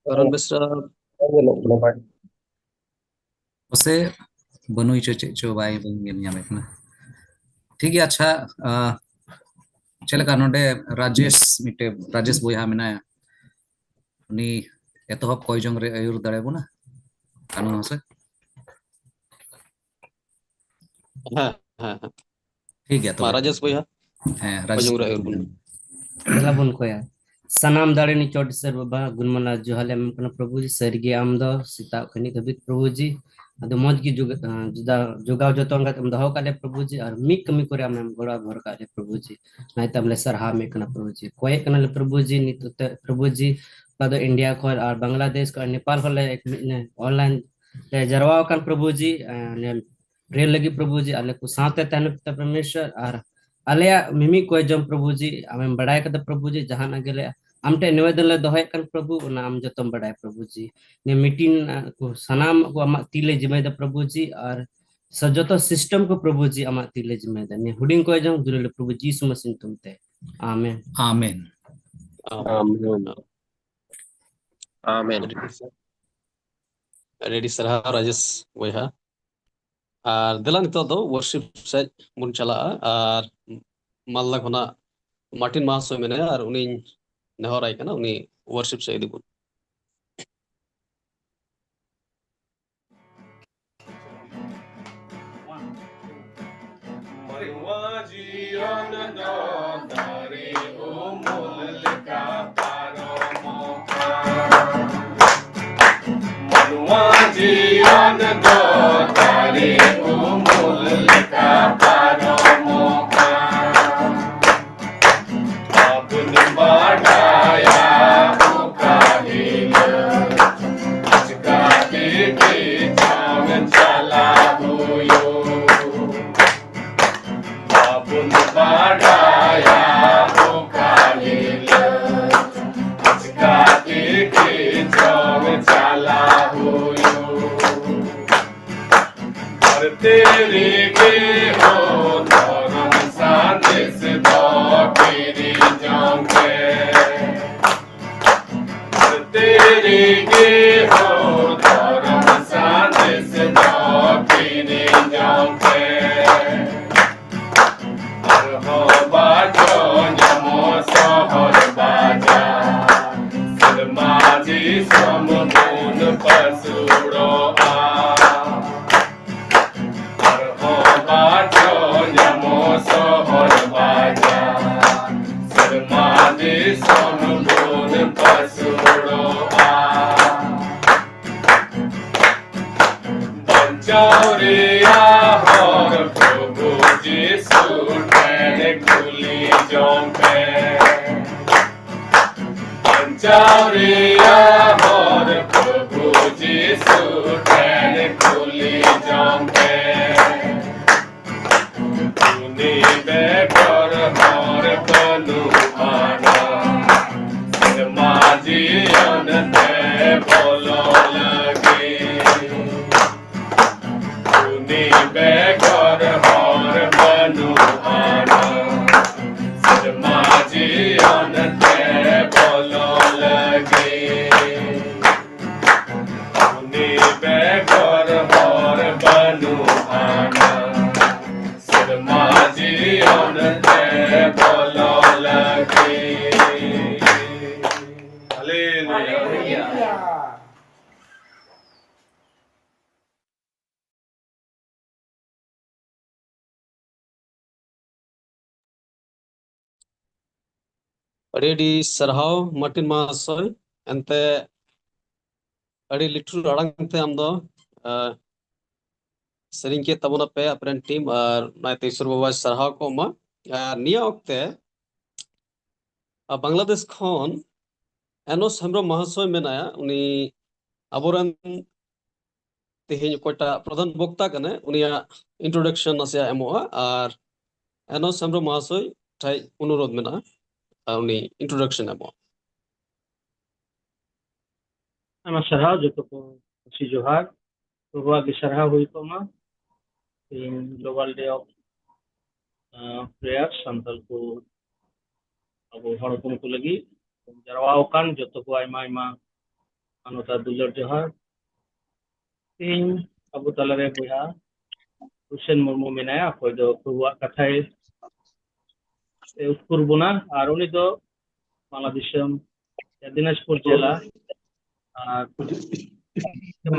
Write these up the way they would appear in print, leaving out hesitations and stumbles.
Karon besra ose banuy cho cho bai bang ngel nyame kana ठीक है अच्छा चले का नोडे राजेश बोया मेनाया उनी एतहब कय जंग रे आयुर दाड़े बुना कानून से हाँ हाँ हाँ ठीक है तो महाराजेश भैया हैं राजेश बजंग रे उर्बुन देला बन कोया सनाम दाड़े नि चोट सर बाबा गुणमना जोहाले मन प्रभु जी सरगी आमदो सीता खनि धबित प्रभु जी अदो मज की जुदा जोगाव जतन का तुम दहो काले प्रभु जी और मी कमी करे हम गोड़ा भर काले प्रभु जी नहीं तमले सरहा में कना प्रभु जी कोए कना प्रभु जी नि तो प्रभु जी पादो इंडिया को और बांग्लादेश को नेपाल को ले ऑनलाइन जरवा कान प्रभु जी ने रेल लगी प्रभु जी अले को साथे तन परमेश्वर और आलिया मिमी को जम प्रभु जी आम बड़ाय कद प्रभु जी जहां गेले आमटे निवेदन ले दोहे कन प्रभु ना आम जतम बड़ाय प्रभु जी ने मीटिंग को सनाम को आम तिले जिमेद प्रभु जी और सजतो सिस्टम को प्रभु जी आम तिले जिमेद ने हुडिंग को जम जुले प्रभु जी सुमसिन तुमते आमेन आमीन आमेन रेडी सरहा राजेश भैया और दिला नितो दो वर्शिप से मुन चला और मालदा खना मार्टिन महाशय मेने और उनी नेहराय कना उनी वर्शिप से इदी बुन Jion do tari umul ka paromoka Abun badaya ukahila Jika kiti jangan salah huyo Abun badaya ukahila Jika kiti jangan salah huyo तेरे के हो धर्म शांति से दो तेरी जाऊंगे तेरे के हो धर्म शांति से दो तेरी जाऊंगे हर हो बाजो नमो सहर बाजा सलमाजी समून पसुड़ो Chauria hor Prabhu Jisu tene kuli jompe Chauria hor Prabhu Jisu tene kuli jompe Tuni bekor hor banu mana Samaji anate bolo lagi Bekar har banu ana Samaji anate bolo lage Uni bekar har banu ana Samaji anate bolo lage Hallelujah ready सरहाव Martin महाशय एंते अड़ी लिटू अड़ंग ते हम दो सेरिंग के तबना पे अपने टीम और नायते ईश्वर बाबा सरहाव को मा निया वक्ते बांग्लादेश खन एनोस हेम्ब्रो महाशय मेनाया उनी अबोरन तेहेन कोटा प्रधान वक्ता कने उनिया इंट्रोडक्शन नसे एमोआ और एनोस हेम्ब्रो महाशय थाई अनुरोध मेना उनी इंट्रोडक्शन एमो Ama sarha जो तो si Johar Ruwa di sarha hui ko ma in Global Day of Prayer santal ko abo hor ko lagi jarwa kan joto ko ay ma ᱢᱟᱱᱚᱛ ᱟᱨ ᱫᱩᱞᱟᱹᱲ ᱡᱚᱦᱟᱨ ᱤᱧ ᱟᱵᱚ ᱛᱟᱞᱟᱨᱮ ᱵᱚᱭᱦᱟ ᱦᱩᱥᱮᱱ ᱢᱩᱨᱢᱩ ᱢᱮᱱᱟᱭᱟ ᱚᱠᱚᱭ ᱫᱚ ᱯᱨᱚᱵᱷᱩᱣᱟᱜ ᱠᱟᱛᱷᱟᱭ ᱩᱛᱠᱩᱨ ᱵᱚᱱᱟ ᱟᱨ ᱩᱱᱤ ᱫᱚ বাংলা দিশম দিনাজপুর জেলা আর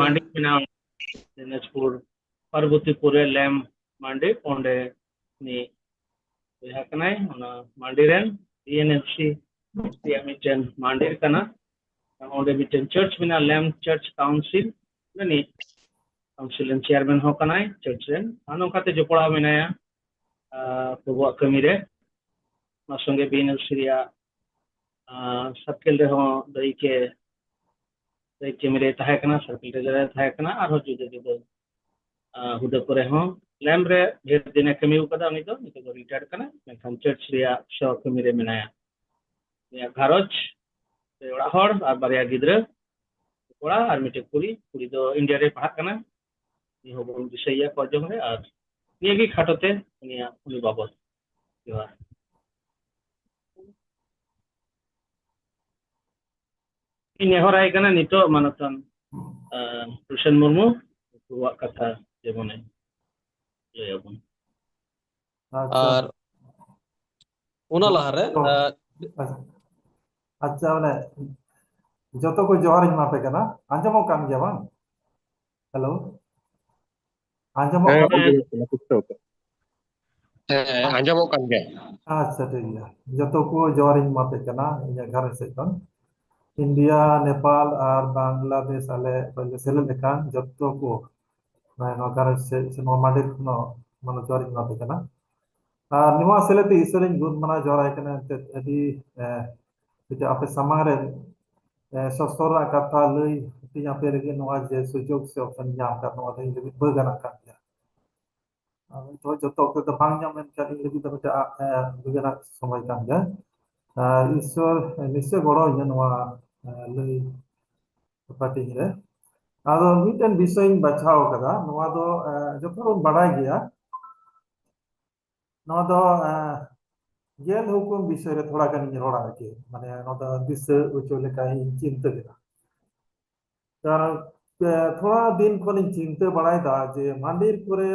মান্ডি মেনাও দিনাজপুর পার্বতীপুরে ল্যাম মান্ডি অᱸᱰᱮ নি ᱵᱚᱭᱦᱟ ᱠᱟᱱᱟᱭ ᱚᱱᱟ ᱢᱟন্ডি ᱨᱮᱱ ᱤএনএফᱥᱤ ᱨᱮᱭᱟᱜ ᱢᱤᱫᱴᱮᱱ ᱢᱟন্ᱰᱤᱨ ᱠᱟᱱᱟ ᱚᱸᱰᱮ ᱢᱤᱫᱴᱮᱱ ᱪᱟᱨᱪ ᱢᱮᱱᱟᱜᱼᱟ ᱞᱮᱢ ᱪᱟᱨᱪ ᱠᱟউᱱᱥᱤᱞ ᱩᱱᱤ ᱠᱟউᱱᱥᱤᱞ ᱨᱮᱱ ᱪᱮᱭᱟᱨᱢᱮᱱ ᱦᱚᱸ ᱠᱟᱱᱟᱭ ᱪᱟᱨᱪ ᱨᱮᱱ ᱟᱨ ᱱᱚᱝᱠᱟᱛᱮ ᱡᱚᱯᱲᱟᱣ ᱢᱮᱱᱟᱭᱟ ᱯᱨᱚᱵᱷᱩᱣᱟᱜ ᱠᱟᱹᱢᱤ ᱨᱮ ᱚᱱᱟ ᱥᱚᱸᱜᱮ ᱵᱤএᱱএফᱥᱤ ᱨᱮᱭᱟᱜ ᱥᱟᱨᱠᱮᱞ ᱨᱮᱦᱚᱸ ᱫᱟᱹᱭ ᱠᱟᱹᱢᱤ ᱨᱮ ᱛᱟᱦᱮᱸ ᱠᱟᱱᱟ ᱥᱟᱨᱠᱮᱞ ᱨᱮ ᱛᱟᱦᱮᱸ ᱠᱟᱱᱟ ᱟᱨᱦᱚᱸ ᱡᱩᱫᱟᱹ ᱡᱩᱫᱟᱹ ᱦᱩᱫᱟᱹ ᱠᱚᱨᱮ ᱦᱚᱸ ᱞᱮᱢ ᱨᱮ ᱰᱷᱮᱨ ᱫᱤᱱᱮ ᱠᱟᱹᱢᱤ ᱟᱠᱟᱫᱟ ᱩᱱᱤ ᱫᱚ ᱱᱤᱛᱚᱜ ᱫᱚ ᱨᱤᱴᱟয়াᱨ ᱠᱟᱱᱟ ᱢᱮᱱᱠᱷᱟन ᱪᱟᱨᱪ ᱨᱮᱭᱟᱜ ᱥᱚ ᱠᱟᱹᱢᱤ ᱨᱮ ᱢᱮᱱᱟᱭᱟ ᱩᱱᱤᱭᱟᱜ ᱜᱷᱟᱨᱚᱸᱡᱽ ᱚᱲᱟᱜ ᱦᱚᱲ ᱟᱨ ᱵᱟᱨᱭᱟ ᱜᱤᱫᱽᱨᱟᱹ ᱠᱚᱲᱟ ᱟᱨ ᱢᱤᱫᱴᱮᱱ ᱠᱩᱲᱤ ᱫᱚ ᱤᱱᱰᱤয়া ᱨᱮ ᱯᱟᱲᱦᱟᱜ ᱠᱟᱱᱟ ᱩᱱᱤ ᱦᱚᱸ ᱵᱚᱱ ᱫᱤᱥᱟᱹᱭᱮᱭᱟ ᱠᱚᱡᱚᱢ ᱨᱮ ᱟᱨ ᱱᱤᱭᱟᱹᱜᱮ ᱠᱷᱟᱴᱚᱛᱮ ᱩᱱᱤ ᱵᱟᱵᱚᱫ ᱡᱚᱦᱟᱨ ᱤᱧ ᱱᱮᱦᱚᱨᱟᱭ ᱠᱟᱱᱟ ᱱᱤᱛᱚᱜ ᱢᱟᱱᱚᱛᱟᱱ ᱦᱩᱥᱮᱱ ᱢᱩᱨᱢᱩ ᱯᱨᱚᱵᱷᱩᱣᱟᱜ ᱠᱟᱛᱷᱟ ᱡᱮᱢᱚᱱᱮ ᱞᱟᱹᱭ ᱟᱵᱚᱱ ᱟᱪᱪᱷᱟ ᱟᱨ ᱚᱱᱟ ᱞᱟᱦᱟᱨᱮ ᱟᱪᱪᱷᱟ ᱚᱱᱮ ᱡᱚᱛᱚ ᱠᱚ ᱡᱚᱦᱟᱨᱤᱧ ᱮᱢᱟᱯᱮ ᱠᱟᱱᱟ ᱟᱸᱡᱚᱢᱚᱜ ᱠᱟᱱ ᱜᱮᱭᱟ ᱵᱟᱝ ᱦᱮᱞᱳ ᱟᱸᱡᱚᱢᱚᱜ ᱠᱟᱱᱟ ᱟᱸᱡᱚᱢᱚᱜ ᱠᱟᱱ ᱜᱮᱭᱟ ᱟᱪᱪᱷᱟ ᱴᱷᱤक ᱜᱮᱭᱟ ᱡᱚᱛᱚ ᱠᱚ ᱡᱚᱦᱟᱨᱤᱧ ᱮᱢᱟᱯᱮ ᱠᱟᱱᱟ ᱤᱧᱟᱹᱜ ᱜᱷᱟᱨᱚᱸᱡᱽ ᱥᱮᱫ ᱠᱷᱚᱱ ইন্ডিয়া নেপাল আর বাংলাদেশ আলে সেলেদ একান যত কো নয়া ঘারᱚᱸᱡᱽ se nova মাটির মানে জোয়ারিᱧ এমাᱯᱮ ᱠᱟᱱᱟ আর ᱱᱚᱣᱟ ᱥᱮᱞᱮᱫ ᱤᱥᱚᱨᱤᱧ ᱜᱩᱱ ᱢᱟᱱᱟᱣ ᱡᱚᱦᱟᱨᱟᱭ ᱠᱟᱱᱟ ᱟᱹᱰᱤ ᱟᱯᱮ ᱥᱟᱢᱟᱝ ᱨᱮ ᱥᱚᱥᱛᱚᱨᱟᱜ ᱠᱟᱛᱷᱟ ᱞᱟᱹᱭ ᱦᱟᱹᱴᱤᱧ ᱟᱯᱮ ᱞᱟᱹᱜᱤᱫ ᱱᱚᱣᱟ ᱡᱮ ᱥᱩᱡᱳᱜᱽ ᱥᱮ ᱚᱯᱥᱚᱱ ᱧᱟᱢ ᱟᱠᱟᱫ ᱱᱚᱣᱟ ᱫᱚ ᱤᱧ ᱞᱟᱹᱜᱤᱫ ᱵᱟᱹᱜᱟᱱᱟᱜ ᱠᱟᱱ ᱜᱮᱭᱟ ᱛᱚ ᱡᱚᱛᱚ ᱚᱠᱛᱚ ᱫᱚ ᱵᱟᱝ ᱧᱟᱢ ᱞᱮᱱᱠᱷᱟᱱ ᱤᱧ ᱞᱟᱹᱜᱤᱫ ᱫᱚ ᱢᱤᱫᱴᱟᱝ ᱵᱟᱹᱜᱟᱱᱟᱜ ᱥᱚᱢᱚᱭ ᱠᱟᱱ ᱜᱮᱭᱟ ᱤᱥᱥᱚᱨ ᱱᱤশ্চয় ᱜᱚᱲᱚ ᱤᱧᱟ ᱱᱚᱣᱟ ᱞᱟᱹᱭ ᱯᱟᱴᱤᱝ ᱨᱮ ᱟᱫᱚ ᱢᱤᱫᱴᱮᱱ ᱵᱤᱥᱚᱭᱤᱧ ᱵᱟᱪᱷᱟᱣ ᱟᱠᱟᱫᱟ ᱱᱚᱣᱟ ᱫᱚ ᱡᱚᱛᱚ ᱵᱚᱱ ᱵᱟᱲᱟᱭ ᱜᱮᱭᱟ ᱱᱚᱣᱟ ᱫᱚ ᱜᱮᱞ ᱦᱩᱠᱩᱢ ᱵᱤᱥᱚᱭ ᱨᱮ ᱛᱷᱚᱲᱟ ᱜᱟᱱᱤᱧ ᱨᱚᱲᱟ ᱟᱨᱠᱤ ᱢᱟᱱᱮ ᱱᱚᱣᱟ ᱫᱚ ᱫᱤᱥᱟᱹ ᱦᱚᱪᱚ ᱞᱮᱠᱟᱧ ᱪᱤᱱᱛᱟᱹ ᱠᱮᱫᱟ কারণ থোড়া দিন খনিᱧ চিন্তা বাড়াইদা যে মান্ডির করে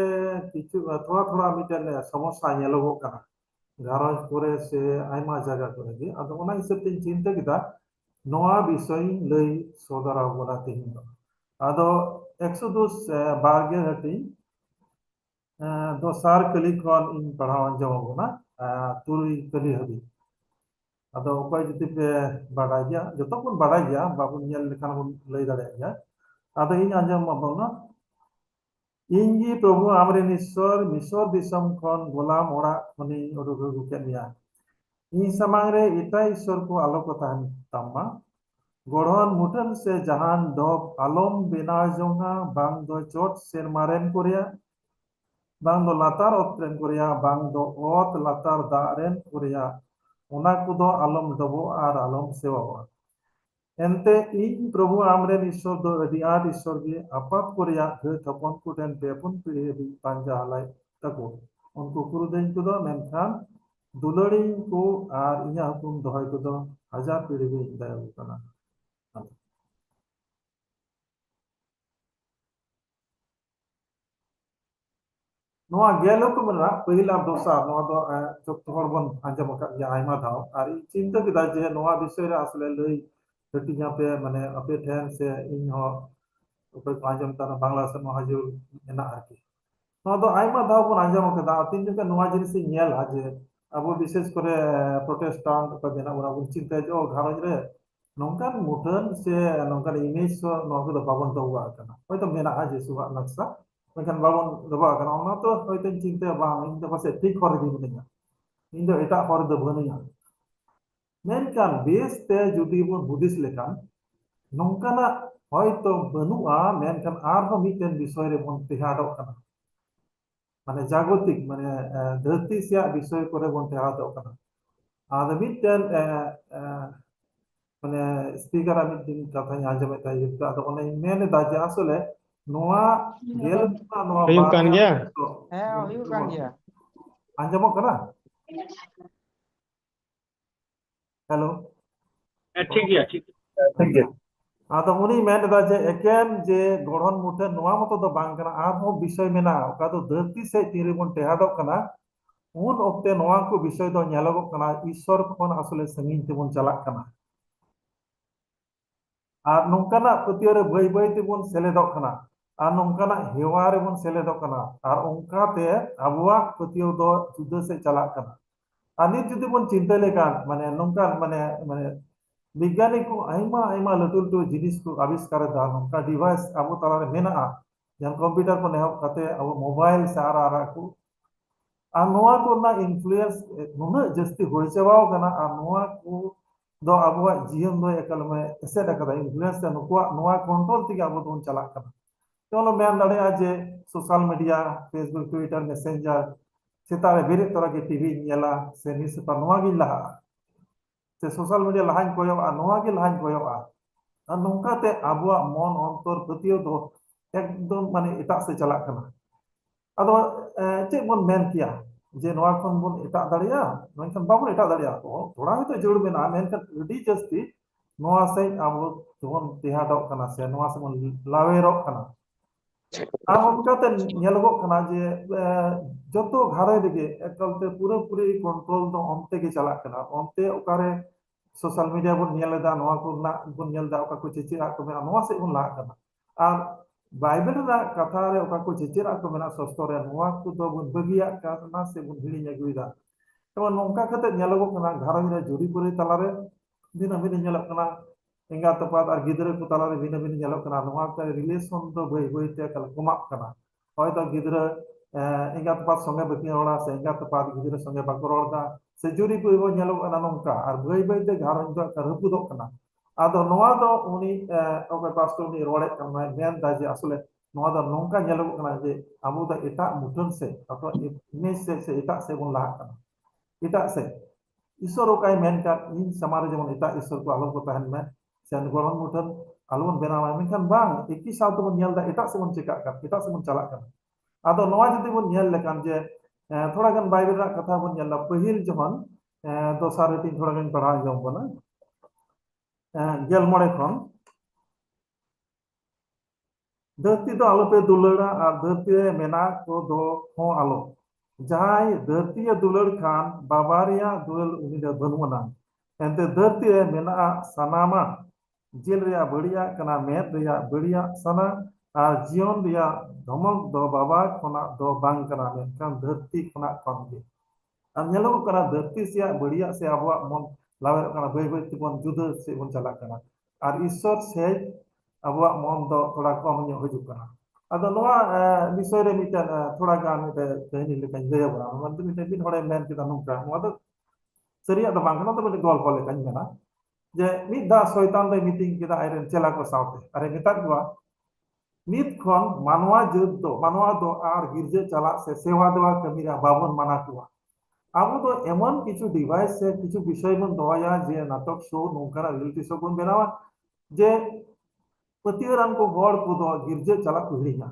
কিছু থোড়া থোড়া মিটেন সমস্যা ᱧᱮᱞᱚᱜᱚᱜ ᱠᱟᱱᱟ ᱜᱷᱟᱨᱚᱸᱡᱽ ᱠᱚᱨᱮ ᱥᱮ ᱟᱭᱢᱟ ᱡᱟᱭᱜᱟ ᱠᱚᱨᱮ ᱜᱮ ᱟᱫᱚ ᱚᱱᱟ ᱦᱤᱥᱟᱹᱵ ᱛᱤᱧ ᱪᱤᱱᱛᱟᱹ ᱠᱮᱫᱟ ᱱᱚᱣᱟ ᱵᱤᱥᱚᱭᱤᱧ ᱞᱟᱹᱭ ᱥᱚᱫᱚᱨᱟ ᱵᱚᱱᱟ ᱛᱮᱦᱮᱧ ᱫᱚ ᱟᱫᱚ 102 ᱵᱟᱨᱜᱮ ᱦᱟᱹᱴᱤᱧ ᱫᱚᱥᱟᱨ ᱠᱟᱹᱞᱤ ᱠᱷᱚᱱ ᱤᱧ ᱯᱟᱲᱦᱟᱣ ᱟᱸᱡᱚᱢ ᱟᱵᱚᱱᱟ ᱛᱩᱨᱩᱭ ᱠᱟᱹᱞᱤ ᱦᱟᱹᱵᱤᱡ ᱟᱫᱚ ᱚᱠᱚᱭ ᱡᱩᱫᱤ ᱯᱮ ᱵᱟᱰᱟᱭ ᱜᱮᱭᱟ ᱡᱚᱛᱚ ᱵᱚᱱ ᱵᱟᱰᱟᱭ ᱜᱮᱭᱟ ᱵᱟᱵᱚᱱ ᱧᱮᱞ ᱞᱮᱠᱷᱟᱱ ᱵᱚᱱ ᱞᱟᱹᱭ ᱫᱟᱲᱮᱭᱟᱜ ᱜᱮᱭᱟ ᱟᱫᱚ ᱤᱧ ᱟᱸᱡᱚᱢ ᱟᱵᱚᱱᱟ ᱤᱧ ᱜᱮ ᱯᱨᱚᱵᱷᱩ ᱟᱢᱨᱮᱱ ᱤᱥᱥᱚᱨ ᱢᱤᱥᱚᱨ ᱫᱤᱥᱚᱢ ᱠᱷᱚᱱ ᱜᱳᱞᱟᱢ ᱚᱲᱟᱜ ᱠᱷᱚᱱᱤᱧ ᱩᱰᱩᱠ ᱟᱹᱜᱩ ᱠᱮᱫ ᱢᱮᱭᱟ ᱤᱧ ᱥᱟᱢᱟᱝ ᱨᱮ ᱮᱴᱟᱜ ᱤᱥᱥᱚᱨ ᱠᱚ ᱟᱞᱚ ᱠᱚ ᱛᱟᱦᱮᱱ ᱛᱟᱢᱟ ᱜᱚᱲᱦᱚᱱ ᱢᱩᱴᱷᱟᱹᱱ ᱥᱮ ᱡᱟᱦᱟᱱ ᱰᱚᱵ ᱟᱞᱚᱢ ᱵᱮᱱᱟᱣ ᱡᱚᱝᱟ ᱵᱟᱝ ᱫᱚ ᱪᱚᱴ ᱥᱮᱨᱢᱟ ᱨᱮᱱ ᱠᱚ ᱨᱮᱭᱟᱜ bang do latar ot ren Korea bang do ot latar da ren Korea ona kudo alom dobo ar alom sewa ente ᱤᱧ ᱯᱨᱚᱵᱷᱩ ᱟᱢᱨᱮᱱ ᱤᱥᱥᱚᱨ ᱫᱚ ᱟᱹᱰᱤ ᱟᱸᱴ ᱤᱥᱥᱚᱨ ᱜᱮ ᱟᱯᱟᱛ ᱠᱚ ᱨᱮᱭᱟᱜ ᱜᱷᱟᱹᱴ ᱦᱚᱯᱚᱱ ᱠᱚ ᱴᱷᱮᱱ ᱯᱮ-ᱯᱩᱱ ᱯᱤᱲᱦᱤ ᱦᱟᱹᱵᱤᱡ ᱯᱟᱸᱡᱟ ᱦᱟᱞᱟᱭ ᱛᱟᱠᱚ ᱩᱱᱠᱩ ᱠᱩᱨᱩᱫᱟᱹᱧ ᱠᱚᱫᱚ ᱢᱮᱱᱠᱷᱟᱱ ᱫᱩᱞᱟᱹᱲᱤᱧ ᱠᱚ ᱟᱨ ᱤᱧᱟᱹᱜ ᱦᱩᱠᱩᱢ ᱫᱚᱦᱚᱭ ᱠᱚᱫᱚ ᱦᱟᱡᱟᱨ ᱯᱤᱲᱦᱤ ᱜᱮ ᱫᱟᱭᱟ ᱠᱟᱱᱟ ᱱᱚᱣᱟ ᱜᱮᱞ ᱦᱩᱠᱩᱢ ᱨᱮᱱᱟᱜ ᱯᱟᱹᱦᱤᱞ ᱟᱨ ᱫᱚᱥᱟᱨ ᱱᱚᱣᱟ ᱫᱚ ᱡᱚᱛᱚ ᱦᱚᱲ ᱵᱚᱱ ᱟᱸᱡᱚᱢ ᱟᱠᱟᱫ ᱜᱮᱭᱟ ᱟᱭᱢᱟ ᱫᱷᱟᱣ ᱟᱨ ᱤᱧ ᱪᱤᱱᱛᱟᱹ ᱠᱮᱫᱟ ᱡᱮ ᱱᱚᱣᱟ ᱵᱤᱥᱚᱭ ᱨᱮ ᱟᱥᱚᱞᱮ ᱞᱟᱹᱭ ᱦᱟᱹᱴᱤᱧ ᱟᱯᱮ ᱢᱟᱱᱮ ᱟᱯᱮ ᱴᱷᱮᱱ ᱥᱮ ᱤᱧ ᱦᱚᱸ ᱚᱠᱚᱭ ᱠᱚ ᱟᱸᱡᱚᱢ ᱛᱟᱦᱮᱱᱟ ᱵᱟᱝᱞᱟ ᱥᱮ ᱢᱚᱦᱟᱡᱩᱨ ᱢᱮᱱᱟᱜᱼᱟ ᱟᱨᱠᱤ ᱱᱚᱣᱟ ᱫᱚ ᱟᱭᱢᱟ ᱫᱷᱟᱣ ᱵᱚᱱ ᱟᱸᱡᱚᱢ ᱟᱠᱟᱫᱟ ᱛᱤᱱ ᱡᱚᱠᱷᱚᱱ ᱱᱚᱣᱟ ᱡᱤᱱᱤᱥ ᱤᱧ ᱧᱮᱞᱟ ᱡᱮ ᱟᱵᱚ ᱵᱤᱥᱮᱥ ᱠᱚᱨᱮ ᱯᱨᱚᱴᱮᱥᱴᱟᱱᱴ ᱚᱠᱚᱭ ᱢᱮᱱᱟᱜ ᱵᱚᱱᱟ ᱵᱚᱱ ᱪᱤᱱᱛᱟᱹᱭᱟ ᱡᱮ ᱜᱷᱟᱨᱚᱸᱡᱽ ᱨᱮ ᱱᱚᱝᱠᱟᱱ ᱢᱩᱴᱷᱟᱹᱱ ᱥᱮ ᱱᱚᱝᱠᱟᱱ ᱤᱢᱮᱡᱽ ᱱᱚᱣᱟ ᱠᱚᱫᱚ ᱵᱟᱵᱚᱱ ᱫᱚᱦᱚ ᱠᱟᱱᱟ ᱦᱚᱭᱛᱚ ᱢᱮᱱᱟᱜᱼᱟ ᱡᱤᱥᱩᱣᱟᱜ ᱱᱚᱠᱥᱟ ᱢᱮᱱᱠᱷᱟᱱ ᱵᱟᱵᱚᱱ ᱫᱚᱦᱚ ᱠᱟᱱᱟ ᱚᱱᱟ ᱛᱚ ᱦᱚᱭᱛᱚᱧ ᱪᱤᱱᱛᱟᱹᱭᱟ ᱵᱟᱝ ᱤᱧ ᱫᱚ ᱯᱟᱥᱮᱡ ᱴᱷᱤᱠ ᱦᱚᱨ ᱨᱮᱜᱮ ᱢᱤᱱᱟᱹᱧᱟ ᱤᱧ ᱫᱚ ᱮᱴᱟᱜ ᱦᱚᱨ ᱨᱮᱫᱚ ᱵᱟᱹᱱᱩᱧᱟ ᱢᱮᱱᱠᱷᱟᱱ ᱵᱮᱥᱛᱮ ᱡᱩᱫᱤ ᱵᱚᱱ ᱦᱩᱫᱤᱥ ᱞᱮᱠᱷᱟᱱ ᱱᱚᱝᱠᱟᱱᱟᱜ ᱦᱚᱭᱛᱚ ᱵᱟᱹᱱᱩᱜᱼᱟ ᱢᱮᱱᱠᱷᱟन ᱟᱨᱦᱚᱸ ᱢᱤᱫᱴᱮᱱ ᱵᱤᱥᱚᱭ ᱨᱮᱵᱚn ᱴᱮᱦᱟᱰᱚᱜ ᱠᱟᱱᱟ মানে জাগতিক মানে ধরতি ᱥᱮᱭᱟᱜ বিষয় করে ᱵᱚᱱ ᱴᱮᱦᱟᱰᱚᱜ ᱠᱟᱱᱟ ᱟᱫᱚ ᱢᱤᱫᱴᱮᱱ মানে স্পিকার ᱢᱤᱫᱴᱮᱱ ᱠᱟᱛᱷᱟᱧ ᱟᱸᱡᱚᱢᱮᱫ ᱛᱟᱦᱮᱸ ᱟᱫᱚ ᱚᱱᱮᱧ ᱢᱮᱱᱮᱫᱟ ᱡᱮ ᱟᱥᱚᱞᱮ ᱱᱚᱣᱟ ᱜᱮᱞ ᱱᱚᱣᱟ ᱦᱩᱭᱩᱜ ᱠᱟᱱ ᱜᱮᱭᱟ ᱦᱩᱭᱩᱜ ᱠᱟᱱ ᱜᱮᱭᱟ ᱟᱸᱡᱚᱢᱚᱜ ᱠᱟᱱᱟ ᱦᱮᱞᱳ ᱴᱷᱤक ᱜᱮᱭᱟ ᱴᱷᱤक ᱟᱫᱚ ᱩᱱᱤ ᱢᱮᱱ ᱮᱫᱟ ᱡᱮ ᱮᱠᱮᱱ ᱡᱮ ᱜᱚᱲᱦᱚᱱ ᱢᱩᱴᱷᱟᱹᱱ ᱱᱚᱣᱟ ᱢᱚᱛᱚ ᱫᱚ ᱵᱟᱝ ᱠᱟᱱᱟ, ᱟᱨᱦᱚᱸ ᱵᱤᱥᱚᱭ ᱢᱮᱱᱟᱜᱼᱟ ᱚᱠᱟ ᱫᱚ ᱫᱷᱟᱹᱨᱛᱤ ᱥᱮᱫ ᱛᱤᱨᱮᱵᱚᱱ ᱴᱮᱦᱟᱰᱚᱜ ᱠᱟᱱᱟ ᱩᱱ ᱚᱠᱛᱮ ᱱᱚᱣᱟ ᱠᱚ ᱵᱤᱥᱚᱭ ᱫᱚ ᱧᱮᱞᱚᱜᱚᱜ ᱠᱟᱱᱟ ঈশ্বর ᱠᱷᱚᱱ ᱟᱥᱚᱞᱮ ᱥᱟᱺᱜᱤᱧ ᱛᱮᱵᱚᱱ ᱪᱟᱞᱟᱜ ᱠᱟᱱᱟ ᱟᱨ ᱱᱚᱝᱠᱟᱱᱟᱜ ᱯᱟᱹᱛᱭᱟᱹᱣ ᱨᱮ ᱵᱟᱹᱭ ᱵᱟᱹᱭ ᱛᱮᱵᱚᱱ ᱥᱮᱞᱮᱫᱚᱜ ᱠᱟᱱᱟ ᱟᱨ ᱱᱚᱝᱠᱟᱱᱟᱜ ᱦᱮᱣᱟ ᱨᱮᱵᱚᱱ ᱥᱮᱞᱮᱫᱚᱜ ᱠᱟᱱᱟ ᱟᱨ ᱚᱱᱠᱟᱛᱮ ᱟᱵᱚᱣᱟᱜ ᱯᱟᱹᱛᱭᱟᱹᱣ ᱫᱚ ᱡᱩᱫᱟᱹ ᱥᱮᱫ ᱪᱟᱞᱟᱜ ᱠᱟᱱᱟ ᱟᱨ ᱱᱤᱛ ᱡᱩᱫᱤ ᱵᱚᱱ ᱪᱤᱱᱛᱟᱹ ᱞᱮᱠᱷᱟᱱ ᱢᱟᱱᱮ ᱱᱚᱝᱠᱟᱱ ᱢᱟᱱᱮ বিজ্ঞানী কো আইমা লাটু লাটু জিনিস কো আবিষ্কার দা নংকা ডিভাইস আবো তালারে মেনা'a যেমন কম্পিউটার কো নেহব কাতে আবো মোবাইল সে আরা কো আর নোয়া কো না ইনফ্লুয়েন্স নুনা জাস্তি হই চাবাও কানা আর নোয়া কো do abuat jion do ekal me eset akada influence da nukwa noa control tiga abu don chalak kana kalau men dare aje social media facebook twitter messenger setare bere tora ke tv nyala se ni se noa gi laha se social media lahain koyo a noa gi lahain koyo a আর নৌকাতে আবুয়াক মন অন্তর প্রতিও তো একদম মানে এটা সে চালাক কানা আদো চেক বন মেন কিয়া যে নোয়া কোন বন এটা দাঁড়িয়া মেনখান বাবুন এটা দাঁড়িয়া তো থোড়া হয়তো জোর মেনা মেনখান ᱟᱹᱰᱤ ᱡᱟᱹᱥᱛᱤ নোয়া সে আবু যখন তেহাডক কানা সে নোয়া সে বন লাওয়েরক কানা আর অনকাতে ñelogok কানা যে যত ঘরে দিকে একালতে পুরোপুরি কন্ট্রোল দ অন্তে গে চালাক কানা অন্তে ওকারে সোশ্যাল মিডিয়া বন ñel da নোয়া কো না বন ñel da ওকা কো চিচিরা কো মেনা নোয়া সে বন লা কানা আর বাইবেল রা কথা রে ওকা কো চিচিরা কো মেনা সস্তরে নোয়া কো দ বন বগিয়া কানা সে বন হিড়ি ñaguida এবং নংকা কাতে ñelogok কানা ঘরই রে জুরি করে তালারে দিনা বিনা ñelok কানা এঙ্গা তপাত আর গিদরে কো তালারে বিনা বিনা ñelok কানা নোয়া তে রিলেশন দ বই বই তে কাল কমাক কানা হয়তো গিদরে এঙ্গা তপাত সঙ্গে বকি রড়া সে এঙ্গা তপাত গিদরে সঙ্গে বাকো রড়া se juri ko ibo ñelok ana nongka ar boi boi te gharon do karupudok kana ado noa do uni oka pastor ni rode kana men da je asole noa do nongka ñelok kana je abu da eta mutun se atau image se eta se bon la kana eta se ঈশ্বর ওকাই main কা in সামারে যেমন এটা ঈশ্বর কো আলো কো তাহেন মে Sen গরন মুঠন alone বেনামা মেনখান বাং একই সাথে বন ñel da eta se bon cekak kan eta se bon chalak kan ado noa jodi bon ñel lekan je थोड़ा गन बाइबल रा कथा बन ñella पहिल जहन दोसार रेटिंग थोड़ा गन पढ़ा जम बना गेल मोड़े खन धरती दो आलो पे दुलड़ा और धरती मेना को दो हो आलो जहां धरती दुलड़ खान बाबारिया दुलड़ उनी दे बनवना एंते धरती मेना सनामा जेल रिया बढ़िया कना मेद रिया बढ़िया सना और जीवन रिया धमक दो बाबा खना दो बांग कना मेनखान धरती खना खन गे আর ñelok kana धरती से बढ़िया से आबवा मन लावे kana बई बई तिबन जुदा से बन चला kana আর ঈশ্বর से आबवा मन दो थोड़ा कम ᱧᱚᱜ हजू kana ᱟᱫᱚ ᱱᱚᱣᱟ বিষয় রে মিটান थोड़ा गान ᱢᱤᱴᱮ ᱛᱮᱦᱤᱧ ᱞᱮᱠᱟᱧ ᱞᱟᱹᱭ ᱟᱵᱚᱱᱟ ᱢᱟᱱᱮ ᱢᱤᱴᱮ ᱵᱤᱱ ᱦᱚᱲᱮ ᱢᱮᱱ ᱠᱮᱫᱟ ᱱᱚᱝᱠᱟ ᱱᱚᱣᱟ ᱫᱚ ᱥᱟᱹᱨᱤᱭᱟᱜ ᱫᱚ ᱵᱟᱝ ᱠᱟᱱᱟ ᱛᱚ ᱢᱤᱫ ᱜᱚᱞᱯᱚ ᱞᱮᱠᱟᱧ ᱢᱮᱱᱟ যে মিদ দা শয়তান দই মিটিং কেদা আইরেন চেলা কো সাউতে আরে মেতাক গোয়া নিত খন মানওয়া যুদ্ধ মানওয়া দো আর গির্জে চালা সে সেবা দেওয়া কামিরা বাবন মানা কুয়া আবু তো এমন কিছু ডিভাইস সে কিছু বিষয় বন দয়া যে নাটক শো নৌকারা রিয়েলিটি শো বন বেনাওয়া যে প্রতিরান কো গড় কো দো গির্জে চালা কুহিনা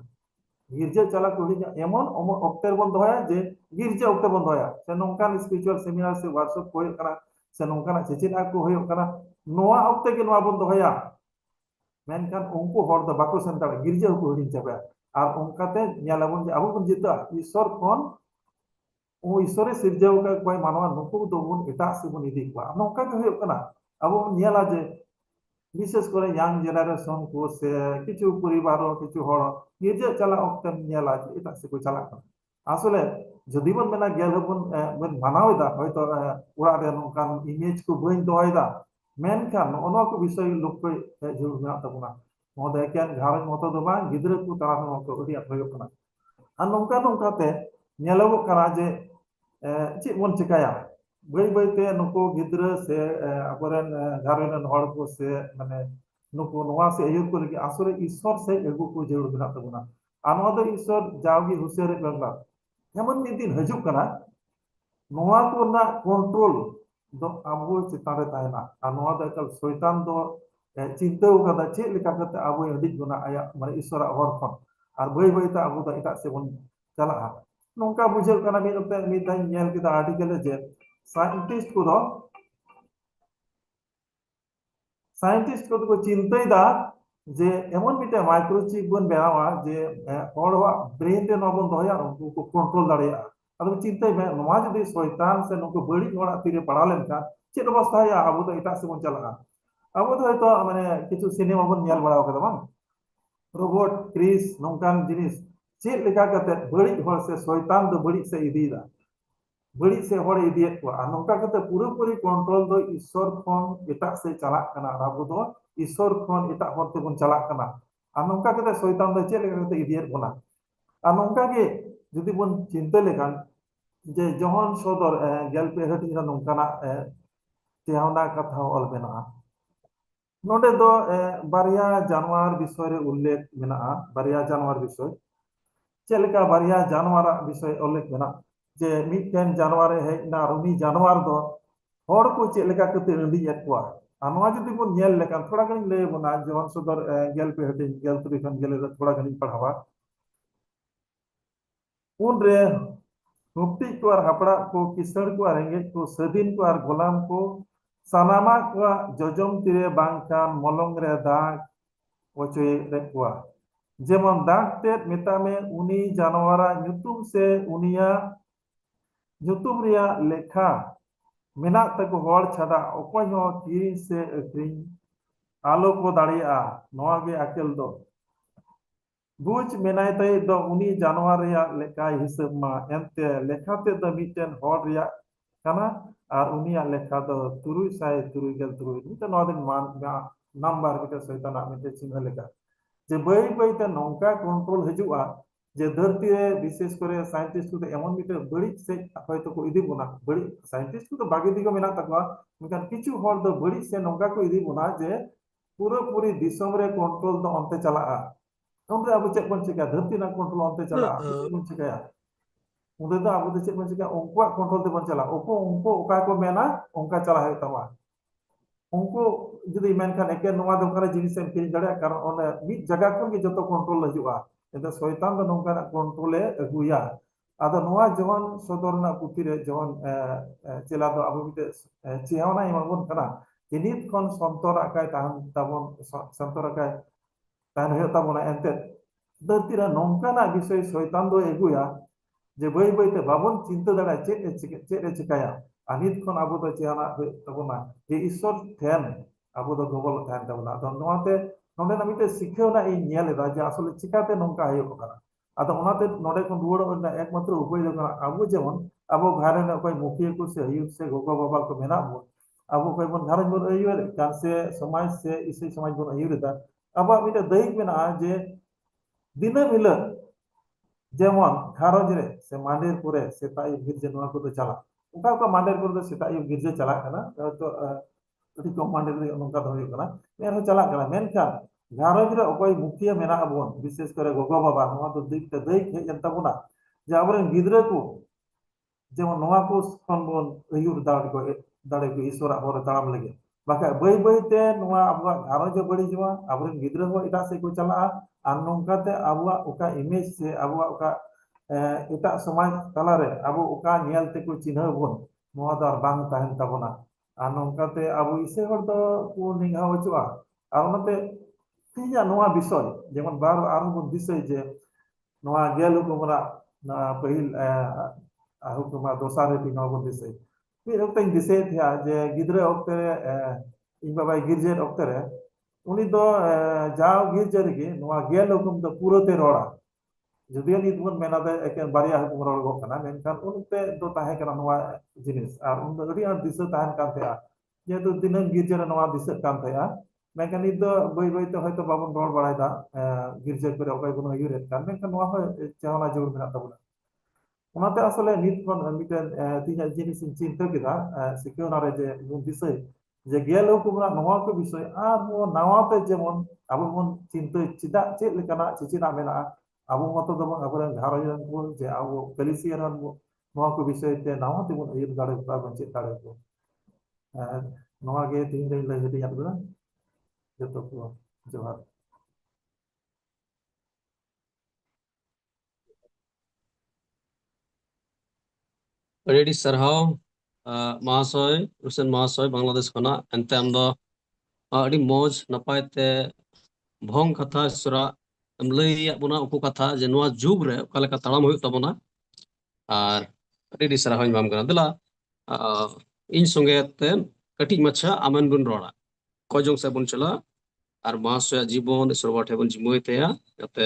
গির্জে চালা কুহিনা এমন অক্টের বন দয়া যে গির্জে অক্টে বন দয়া সে নৌকান স্পিরিচুয়াল সেমিনার সে ওয়ার্কশপ কই কানা সে নৌকানা চেচিনা কো হই কানা নোয়া অক্টে কে নোয়া বন দয়া মেনখান উনকু হর দো বাকো সেন্টার গির্জে কো হিড়িন চাবে আর উনকাতে ñalabon যে আবু বন জিতা ঈশ্বর কোন ও ঈশ্বরে সিরজাও কা কয় মানবা নুকু দবুন এটা সিবন ইদি কো নৌকা কে হই কানা আবু ñela যে বিশেষ করে ইয়াং জেনারেশন কো সে কিছু পরিবার কিছু হড় গির্জে চালা অক্টেন ñela যে এটা সে কো চালা আসলে যদি বন মেনা গেল বন মানাও দা হয়তো ওরা রে নৌকান ইমেজ কো বইন দয় দা মেনখান অন্য কো বিষয় লোক কই জরুর না তাবনা মহোদয় কেন ঘারজ মতো দবা গিদ্রে কো তারা মতো ওদি হই কানা আর নৌকা নৌকাতে ñelogok kana je ᱪᱮᱫ ᱵᱚᱱ ᱪᱮᱠᱟᱭᱟ ᱵᱟᱹᱭ ᱵᱟᱹᱭᱛᱮ ᱱᱩᱠᱩ ᱜᱤᱫᱽᱨᱟᱹ ᱥᱮ ᱟᱵᱚᱨᱮᱱ ᱜᱷᱟᱨᱚᱸᱡᱽ ᱨᱮᱱ ᱦᱚᱲ ᱠᱚ ᱥᱮ ᱢᱟᱱᱮ ᱱᱩᱠᱩ ᱱᱚᱣᱟ ᱥᱮ ᱟᱹᱭᱩᱨ ᱠᱚ ᱞᱟᱹᱜᱤᱫ ᱟᱥᱚᱞᱮ ঈশ্বর ᱥᱮ ᱟᱹᱜᱩ ᱠᱚ ᱡᱟᱹᱨᱩᱲ ᱢᱮᱱᱟᱜ ᱛᱟᱵᱚᱱᱟ ᱟᱨ ᱱᱚᱣᱟ ᱫᱚ ঈশ্বর ᱡᱟᱣᱜᱮ ᱦᱩᱥᱤᱭᱟᱹᱨ ᱵᱮᱜᱞᱟ ᱮᱢᱚᱱ ᱢᱤᱫ ᱫᱤᱱ ᱦᱤᱡᱩᱜ ᱠᱟᱱᱟ ᱱᱚᱣᱟ ᱠᱚ ᱨᱮᱱᱟᱜ ᱠᱚᱱᱴᱨᱳᱞ ᱫᱚ ᱟᱵᱚ ᱪᱮᱛᱟᱱ ᱨᱮ ᱛᱟᱦᱮᱱᱟ ᱟᱨ ᱱᱚᱣᱟ ᱫᱚ ᱮᱠᱟᱞ ᱥᱚᱭᱛᱟᱱ ᱫᱚ ᱪᱤᱱᱛᱟᱹᱣ ᱠᱟᱫᱟ ᱪᱮᱫ ᱞᱮᱠᱟ ᱠᱟᱛᱮ ᱟᱵᱚ ᱦᱟᱹᱰᱤᱡ ᱵᱚᱱᱟ ᱟᱭᱟᱜ ᱢᱟᱱᱮ ঈশ্বᱨᱟᱜ ᱦᱚᱨ ᱠᱷᱚᱱ ᱟᱨ ᱵᱟᱹᱭ ᱵᱟᱹᱭᱛᱮ ᱟᱵᱚ ᱫᱚ ᱮᱴᱟᱜ ᱥᱮᱫ ᱵᱚᱱ ᱪᱟᱞᱟᱜᱼᱟ नौका बुझे कना मिद पे मिद दाई ñel किदा आर्टिकल जे साइंटिस्ट को সায়েন্টিস্ট কত কো চিন্তাইদা যে এমন মিটে মাইক্রোচিপ বন বেনাওয়া যে হড়ওয়া ব্রেন তে নবন দহয়া উनको को कंट्रोल दाड़िया আদো চিন্তাই মে নওয়া যদি শয়তান সে নুকু বড়ি হড়া তিরে পড়া লেনকা চেত অবস্থা হয়া আবু তো এটা সেবন চালাকা আবু তো হয়তো মানে কিছু সিনেমা বন নিয়াল বাড়াও kada bang রোবট ক্রিস নংকান জিনিস চেত লেখা কাতে বড়ি হড় সে শয়তান দো বড়ি সে ইদিদা बड़ी से हर इदियत को नौका कते पूरी कंट्रोल दो ईश्वर खन एटा से चला कना आबो दो ईश्वर खन एटा हर ते बन चला कना नौका कते शैतान दो चेले कते इदियत बना नौका के जदि बन चिंता लेखान जे जहन सदर गेल पे हटिंग नौकाना तेहना कथा ऑल बेना नोडे दो बारिया जानवर विषय रे उल्लेख मेना बारिया जानवर विषय चेलेका बारिया जानवर विषय उल्लेख मेना जे मिटन जानवर हेना उनी जानवर दो हर को चेलेका कते रंडी एकवा आनवा जदि बन नेल लेकान थोड़ा गनि ले बना जवन सदर गेल पे हटिंग गेल तुरी खन गेल थोड़ा गनि पढ़ावा उन रे हुप्ती को और हपड़ा को किसड़ को रेंगे को सदीन को और गोलाम को सानामा को जजम तिरे बांकान मलंग रे दाग ओचे रेकुआ जेमन दाग ते मेता में उनी जानवरा ᱧᱩᱛᱩᱢ से उनिया ᱧᱩᱛᱩᱢ रिया लेखा मेना तक हर छाड़ा अकोय हो किरिन से अक्रिन आलो को दाड़िया नवा गे अकेल दो बुझ मेनाय तय दो उनी जानवर रिया लेखा हिसाब मा एनते लेखाते द मिटन हर रिया काना और उनिया लेखा दो तुरुई साय तुरुई गेल तुरुई मिटन नदिन मान नंबर मिटन शैताना मिटन चिन्ह लेखा जे बई बई ते नौका कंट्रोल हजुआ जे धरती रे विशेष करे साइंटिस्ट को एमन मिटे बड़ी से हयतो को इदी बना बड़ी साइंटिस्ट को तो बागी दिगो मेना तकवा मिकान किछु हर दो बड़ी से नौका को इदी बना जे पूरी दिसम रे कंट्रोल दो अंते चला उनरे अब चेक बन चिका धरती ना कंट्रोल अंते चला बन चिका उनरे तो अब चेक बन चिका उनको कंट्रोल ते बन चला उनको ओका को मेना उनका चला है तवा उनको जदि मेनखान एके नोवा दोकान जिनिस एम किन दड़े कारण ओने मिद जगह को के जतो कंट्रोल हजुआ एदा शैतान दो नौका कंट्रोल ए अगुया आदा नोवा जवन सदरना पुथि रे जवन चेला दो अब मिते चिहावना इमाबन कना जिनित कोन संतर आकाय तान ताबन संतर आकाय तान हे ताबना एंते दतिरा नौका ना विषय शैतान दो एगुया जे बई बई ते बाबन चिंता दड़ा चेत चिकाया अनित खन अब तो चिहाना तबना जे ईश्वर थेन अब तो गबल थेन तबना तो नोते नोडे ना मिते शिक्षाना इ नेलेदा जे असले चिकाते नौका हयो कना आदो ओनाते नोडे कोन रुवड़ ना एकमात्र उपाय दो कना अब जेमन अब घरे ना कोई मुखिया को से हयु से गोगो बाबा को मेना बो अब कोई बन घरे बन हयु रे कान से समाज से इसे समाज बन हयु रे अब मिते दैक मेना जे दिना मिला जेमन घारज रे से मांडेर पुरे सेताई गिरजे नोआ को तो चला उका को मांडेर पुरे सेताई गिरजे चला कना तो अति कम मांडेर रे नोका धोय कना मेन हो चला कना मेनका घारज रे अकोय मुखिया मेना अबन विशेष करे गोगो बाबा नोआ तो दिक ते दैक हे जंता बुना जे अबरेन गिदरे को जेमन नोआ को खन बन अयुर दाड़े को ईश्वर और ताम लगे बाका बई बई ते नोआ अबवा घारज बड़ी जवा अबरेन गिदरे हो इटा से को चला আর নৌকাতে আবুয়া ওকা ইমেজ সে আবুয়া ওকা এটা সমাজ তালারে আবু ওকা নিয়ালতে কো চিনহবন নোয়া দর বাং তাহেন তাবনা আর নৌকাতে আবু ইসে হর দ কো নিংহা হচুয়া আর ওনাতে তিয়া নোয়া বিষয় যেমন বার আর বন বিষয় যে নোয়া গেল হুকুমরা না पहिल হুকুমা দোসারে দিন বন বিষয় फिर ওটা দিছে থিয়া যে গিদরে ওকতে ই বাবা গিরজে ওকতে उनी दो जाओ गिरजे रे नोआ गेल हुकुम दो पूरोते रोड़ा जदियो नित बन मेना दे एके बारिया हुकुम रोड़ गो कना मेनखान उनते दो ताहे कना नोआ जिनिस आ उन दो अडी आर दिस ताहन कान थेया जे दो दिनन गिरजे रे नोआ दिस कान थेया मेनखान नित दो बई बई तो हयतो बाबन रोड़ बड़ायदा गिरजे करे ओकाय बन हयु रे कान मेनखान नोआ हो चाहना जरूर मेना तबना ओनाते असले नित बन मिटेन तिना जिनिस चिंता केदा सिकियोना रे जे दिसय जे गेल हुकुमरा नवा को विषय आबो नावाते जेमन आबो मन चिंता चिदा चेत लेकाना चिचिना मेना आबो मतो दबन अबरन घारजन को जे आबो कलिसियरन नवा को विषय ते नावाते बन अयुर दाड़े को बन चेत दाड़े को नवा गे तीन दिन ले हेदी यादबरा जतो को जोहार रेडी सरहाव महाशय हुसैन महाशय बांग्लादेश खना एनते आम दो ᱟᱹᱰᱤ ᱢᱚᱡᱽ ᱱᱟᱯᱟᱭ ᱛᱮ ᱵᱷᱚᱝ ᱠᱟᱛᱷᱟ ᱤᱥᱥᱚᱨᱟᱜ ᱮᱢ ᱞᱟᱹᱭᱟᱫ ᱵᱚᱱᱟ ᱩᱯᱚ ᱠᱟᱛᱷᱟ ᱡᱮ ᱱᱚᱣᱟ ᱡᱩᱜᱽ ᱨᱮ ᱚᱠᱟ ᱞᱮᱠᱟ ᱛᱟᱲᱟᱢ ᱦᱩᱭᱩᱜ ᱛᱟᱵᱚᱱᱟ ᱟᱨ ᱟᱹᱰᱤ ᱥᱟᱨᱦᱟᱣᱤᱧ ᱮᱢᱟᱢ ᱠᱟᱱᱟ ᱫᱮᱞᱟ ᱤᱧ ᱥᱚᱸᱜᱮ ᱛᱮ ᱠᱟᱹᱴᱤᱡ ᱢᱟᱪᱷᱟ ᱟᱢᱮᱱ ᱵᱚᱱ ᱨᱚᱲᱟ ᱠᱚᱭᱡᱚᱝ ᱥᱮᱫ ᱵᱚᱱ ᱪᱟᱞᱟᱜᱼᱟ ᱟᱨ ᱢᱟᱦᱟᱥᱚᱭᱟᱜ ᱡᱤᱵᱚᱱ ᱤᱥᱥᱚᱨ ᱵᱟᱵᱟ ᱴᱷᱮᱱ ᱵᱚᱱ ᱡᱤᱢᱟᱹᱭ ᱛᱟᱭᱟ ᱡᱟᱛᱮ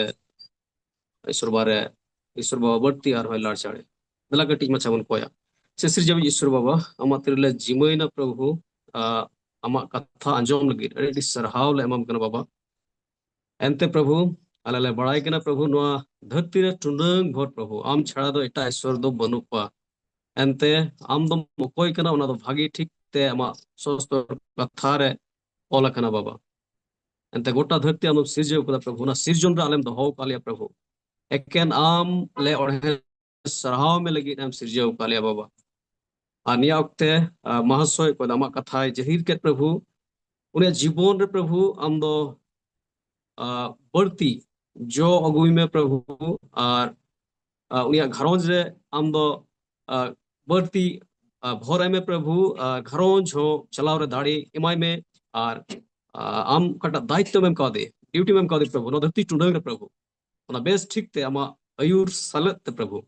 ᱤᱥᱥᱚᱨ ᱵᱟᱵᱟ ᱵᱟᱹᱲᱛᱤ ᱟᱨᱦᱚᱸ ᱞᱟᱲᱪᱟᱲᱮ ᱫᱮᱞᱟ ᱠᱟᱹᱴᱤᱡ ᱢᱟᱪᱷᱟ ᱵᱚᱱ ᱠᱚᱭᱟ ᱥᱤᱥᱤᱨ ᱡᱟᱵᱤ ᱤᱥᱥᱚᱨ ᱵᱟᱵᱟ ᱟᱢᱟᱜ ᱛᱤᱨᱮᱞᱮ ᱡᱤᱢᱟᱹᱭᱱᱟ ᱯᱨᱚᱵᱷᱩ ᱟᱢᱟᱜ ᱠᱟᱛᱷᱟ ᱟᱸᱡᱚᱢ ᱞᱟᱹᱜᱤᱫ ᱟᱹᱰᱤ ᱥᱟᱨᱦᱟᱣ ᱞᱮ ᱮᱢᱟᱢ ᱠᱟᱱᱟ ᱵᱟᱵᱟ ᱮᱱᱛᱮ ᱯᱨᱚᱵᱷᱩ ᱟᱞᱮ ᱞᱮ ᱵᱟᱲᱟᱭ ᱠᱟᱱᱟ ᱯᱨᱚᱵᱷᱩ ᱱᱚᱣᱟ ᱫᱷᱟᱹᱨᱛᱤ ᱨᱮ ᱴᱩᱰᱟᱹᱝ ᱵᱷᱳᱨ ᱯᱨᱚᱵᱷᱩ ᱟᱢ ᱪᱷᱟᱲᱟ ᱫᱚ ᱮᱴᱟᱜ ᱤᱥᱥᱚᱨ ᱫᱚ ᱵᱟᱹᱱᱩᱜ ᱠᱚᱣᱟ ᱮᱱᱛᱮ ᱟᱢ ᱫᱚᱢ ᱚᱠᱚᱭ ᱠᱟᱱᱟ ᱚᱱᱟ ᱫᱚ ᱵᱷᱟᱹᱜᱤ ᱴᱷᱤᱠ te ama sosto kathare ola kana baba ente gota dharti am sirje ukada prabhu na sirjon ra alem doho kalia prabhu eken am le orhe sarhaw me lagi am sirje ukalia baba ania okte mahasoy ko ama kathai jahir ket prabhu une jibon re prabhu am do barti jo agui me prabhu ar unia gharonj re am do barti भोरे में प्रभु घरों जो चलाव रे दाड़ी EMI में और आम कटा दायित्व में का दे ड्यूटी में का दे प्रभु न धरती टुडंग रे प्रभु ना बेस ठीक ते आमा अयुर सलत ते प्रभु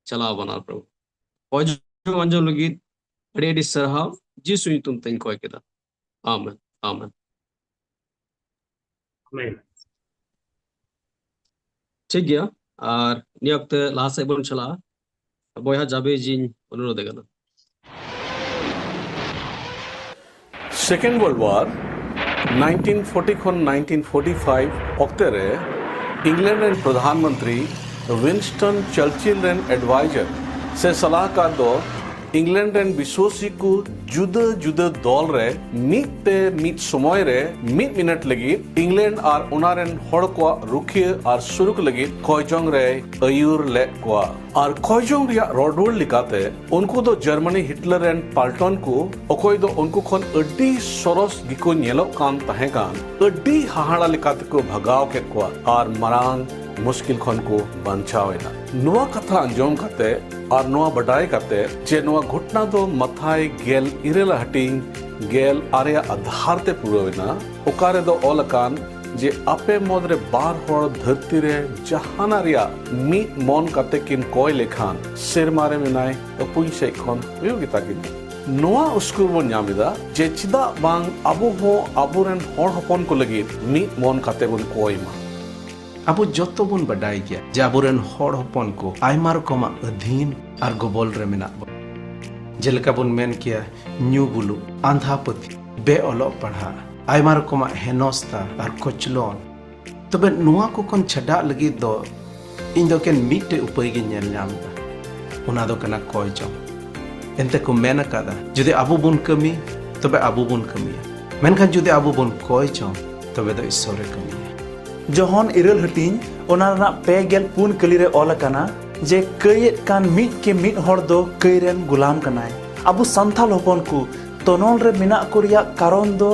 चलाव बना प्रभु ओजो अंजो लगी अड़ी सरहा जिसु तुम तन कोय केदा आमेन आमेन आमेन ठीक गया और नियक्त लास्ट से बन चला बोया जाबे जिन अनुरोध करना सेकेंड वर्ल्ड वार 1940 खन 1945 ऑक्टे रे इंग्लैंड रे प्रधानमंत्री विंस्टन चर्चिल रे एडवाइजर से सलाहकार दो इंग्लैंड रे विश्वासी को जुदा जुदा दल रे मिट समय रे मिनट लगी इंग्लैंड और उनारेन हड़ को रुखिया और सुरुक लगी कॉयजोंग रे अयूर ले को और कॉयजोंग रिया रोडवल लिकाते उनको दो जर्मनी हिटलर एंड पाल्टन को अकोय दो उनको खन अड्डी सरस गिको नेलो कान तहे कान अड्डी हाहाड़ा लिकाते को भगाव के को और मरांग मुश्किल खन को बंचावेना नुआ कथा अंजोम कते और नुआ बडाई कते जे नुआ घटना दो मथाई गेल इरेला हटिंग गेल आरिया आधार ते पुरोवेना ओकारे दो ओलकान जे आपे मोदरे बार होड़ धरती रे जहाना रिया मी मन कते किन कोय लेखान सेरमारे मेनाय अपुई से खन उपयोगिता किन नोआ उसको बन नामिदा जे चिदा बांग अबो हो अबोरेन होड़ हपन को लगी मी मन कते बन कोयमा अब जो बन बडाई गया जे अबोरेन होड़ हपन को आयमा रकमा अधीन और गबल रे मेना जेलका बन मेन किया न्यू बुलु आंधापति बे ओलो पढ़ा आयमा रकमा हेनोस्ता और कोचलोन तबे नुआ को कोन छडा लगी दो इन दो केन मिटे उपाय गे नेल नामदा उना दो कना कॉयजोंग एंते को मेन कादा जुदि अबु बुन कमी तबे अबु बुन कमी मेनखान जुदि अबु बुन कॉयजोंग तबे दो ईश्वरे कमी जोहन इरल हटिंग ओना ना पेगेल पुन कलिरे ओल काना जे कयेत कान मिट के मिट हर दो कयरेन गुलाम कनाय अबु संथाल हपन को तनोल रे मिना को रिया कारण दो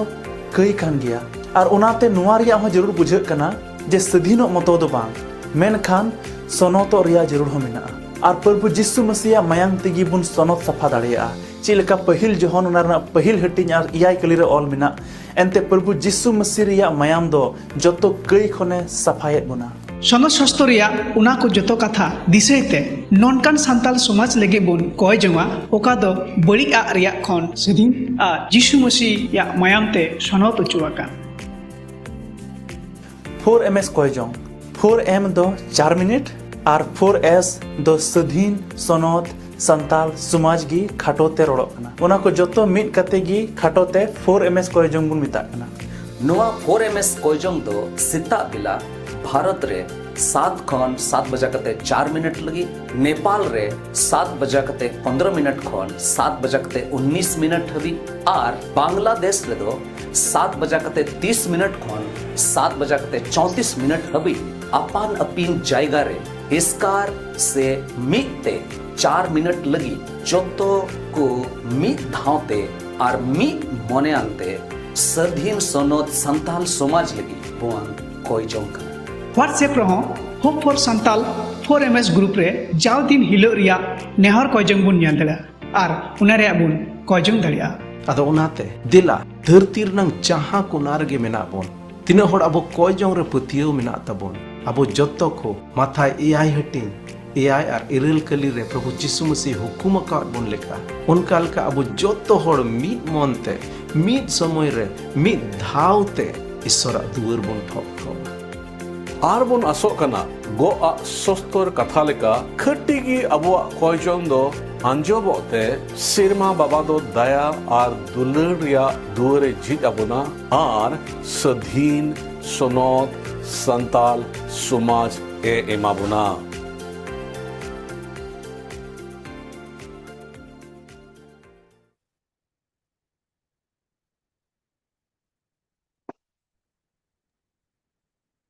कई कान गया और उनाते नुआ रिया हो जरूर बुझे कना जे सधीनो मतो दो बांग मेनखान सनतो रिया जरूर हो मिना और प्रभु जिसु मसीहा मायांग तिगी बुन सनत सफा दाड़िया चिलका पहिल जोहन उनारना पहिल हटिंग और इयाय कलिरे ऑल मिना एंते प्रभु जिसु मसीह रिया मायाम दो जतो कई खने सफायत बना सनत शास्त्र रिया उना को जतो कथा दिसेते नॉनकान संताल समाज लेगे बुन कय जंगा ओका दो बड़ी आ रिया खन सदिन आ जिसु मसीह या मायाम ते सनत उचुआका 4ms कय जंग 4m दो 4 मिनट और 4s दो सधीन सनत संताल समाज गी खाटोते रोड़ो कना उना को जतो मिट कते गी खाटोते 4ms कयजोंग बुन मिता कना नोआ 4ms कयजोंग दो सिता बिला भारत रे 7 खन 7 बजा कते 4 मिनट लगी नेपाल रे 7 बजा कते 15 मिनट खन 7 बजा कते 19 मिनट हबी और बांग्लादेश रे दो 7 बजा कते 30 मिनट खन 7 बजा कते 34 मिनट हबी अपान अपीन जायगा रे इसकार से मिटते 4 मिनट लगी जोतो को मिट धावते और मिट मने आनते सधीन सनत संताल समाज लगी बोन कोई जोंक व्हाट्सएप रहो hope for Santal 4ms group रे जाव दिन हिलो रिया नेहर कयजोंग बुन नेल दड़ा और उना रे बुन कयजोंग दड़िया ᱟᱫᱚ ᱚᱱᱟᱛᱮ ᱫᱮᱞᱟ ᱫᱷᱟᱹᱨᱛᱤ ᱨᱮᱱᱟᱝ ᱡᱟᱦᱟᱸ ᱠᱚᱱᱟ ᱨᱮᱜᱮ ᱢᱮᱱᱟᱜ ᱵᱚᱱ ᱛᱤᱱᱟᱹᱜ ᱦᱚᱲ ᱟᱵᱚ ᱠᱚᱭ ᱡᱚᱝ ᱨᱮ ᱯᱟᱹᱛᱭᱟᱹᱣ ᱢᱮᱱᱟᱜ ᱛᱟᱵᱚᱱ ᱟᱵᱚ ᱡᱚᱛᱚ ᱠᱚ ᱢᱟᱛᱷᱟᱭ 7 ᱦᱟᱹᱴᱤᱧ 7 ᱟᱨ 9 ᱠᱟᱹᱞᱤ ᱨᱮ ᱯᱨᱚभु ᱡᱤᱥᱩ ᱢᱟᱹᱥᱤᱦ ᱦᱩᱠᱩᱢ ᱟᱠᱟᱫ ᱵᱚᱱ ᱞᱮᱠᱟ ᱚᱱᱠᱟ ᱞᱮᱠᱟ ᱟᱵᱚ ᱡᱚᱛᱚ ᱦᱚᱲ ᱢᱤᱫ ᱢᱚᱱᱛᱮ ᱢᱤᱫ ᱥᱚᱢᱚᱭ ᱨᱮ ᱢᱤᱫ ᱫᱷᱟᱣᱛᱮ ᱤᱥᱥᱚᱨᱟᱜ ᱫᱩᱣᱟᱹᱨ ᱵᱚᱱ ᱴᱷᱚᱠ ᱴᱷᱚᱠ ᱟᱨ ᱵᱚᱱ ᱟᱥᱚᱜ ᱠᱟᱱᱟ ᱜᱚᱼᱟᱜ ᱥᱚᱥᱛᱚᱨ ᱠᱟᱛᱷᱟ ᱞᱮᱠᱟ ᱠᱷᱟᱹᱴᱤ ᱜᱮ ᱟᱵᱚᱣᱟᱜ ᱠᱚᱭᱡᱚᱝ ᱫᱚ ᱟᱸᱡᱚᱢᱚᱜ ᱛᱮ ᱥᱮᱨᱢᱟ ᱵᱟᱵᱟ ᱫᱚ ᱫᱟᱭᱟ ᱟᱨ ᱫᱩᱞᱟᱹᱲ ᱨᱮᱭᱟᱜ ᱫᱩᱣᱟᱹᱨᱮ ᱡᱷᱤᱡ ᱟᱵᱚᱱᱟ ᱟᱨ ᱥᱟᱹᱫᱷᱤᱱ ᱥᱚᱱᱚᱛ ᱥᱟᱱᱛᱟᱞ ᱥᱚᱢᱟᱡᱽ ᱮ ᱮᱢᱟ ᱵᱚᱱᱟ।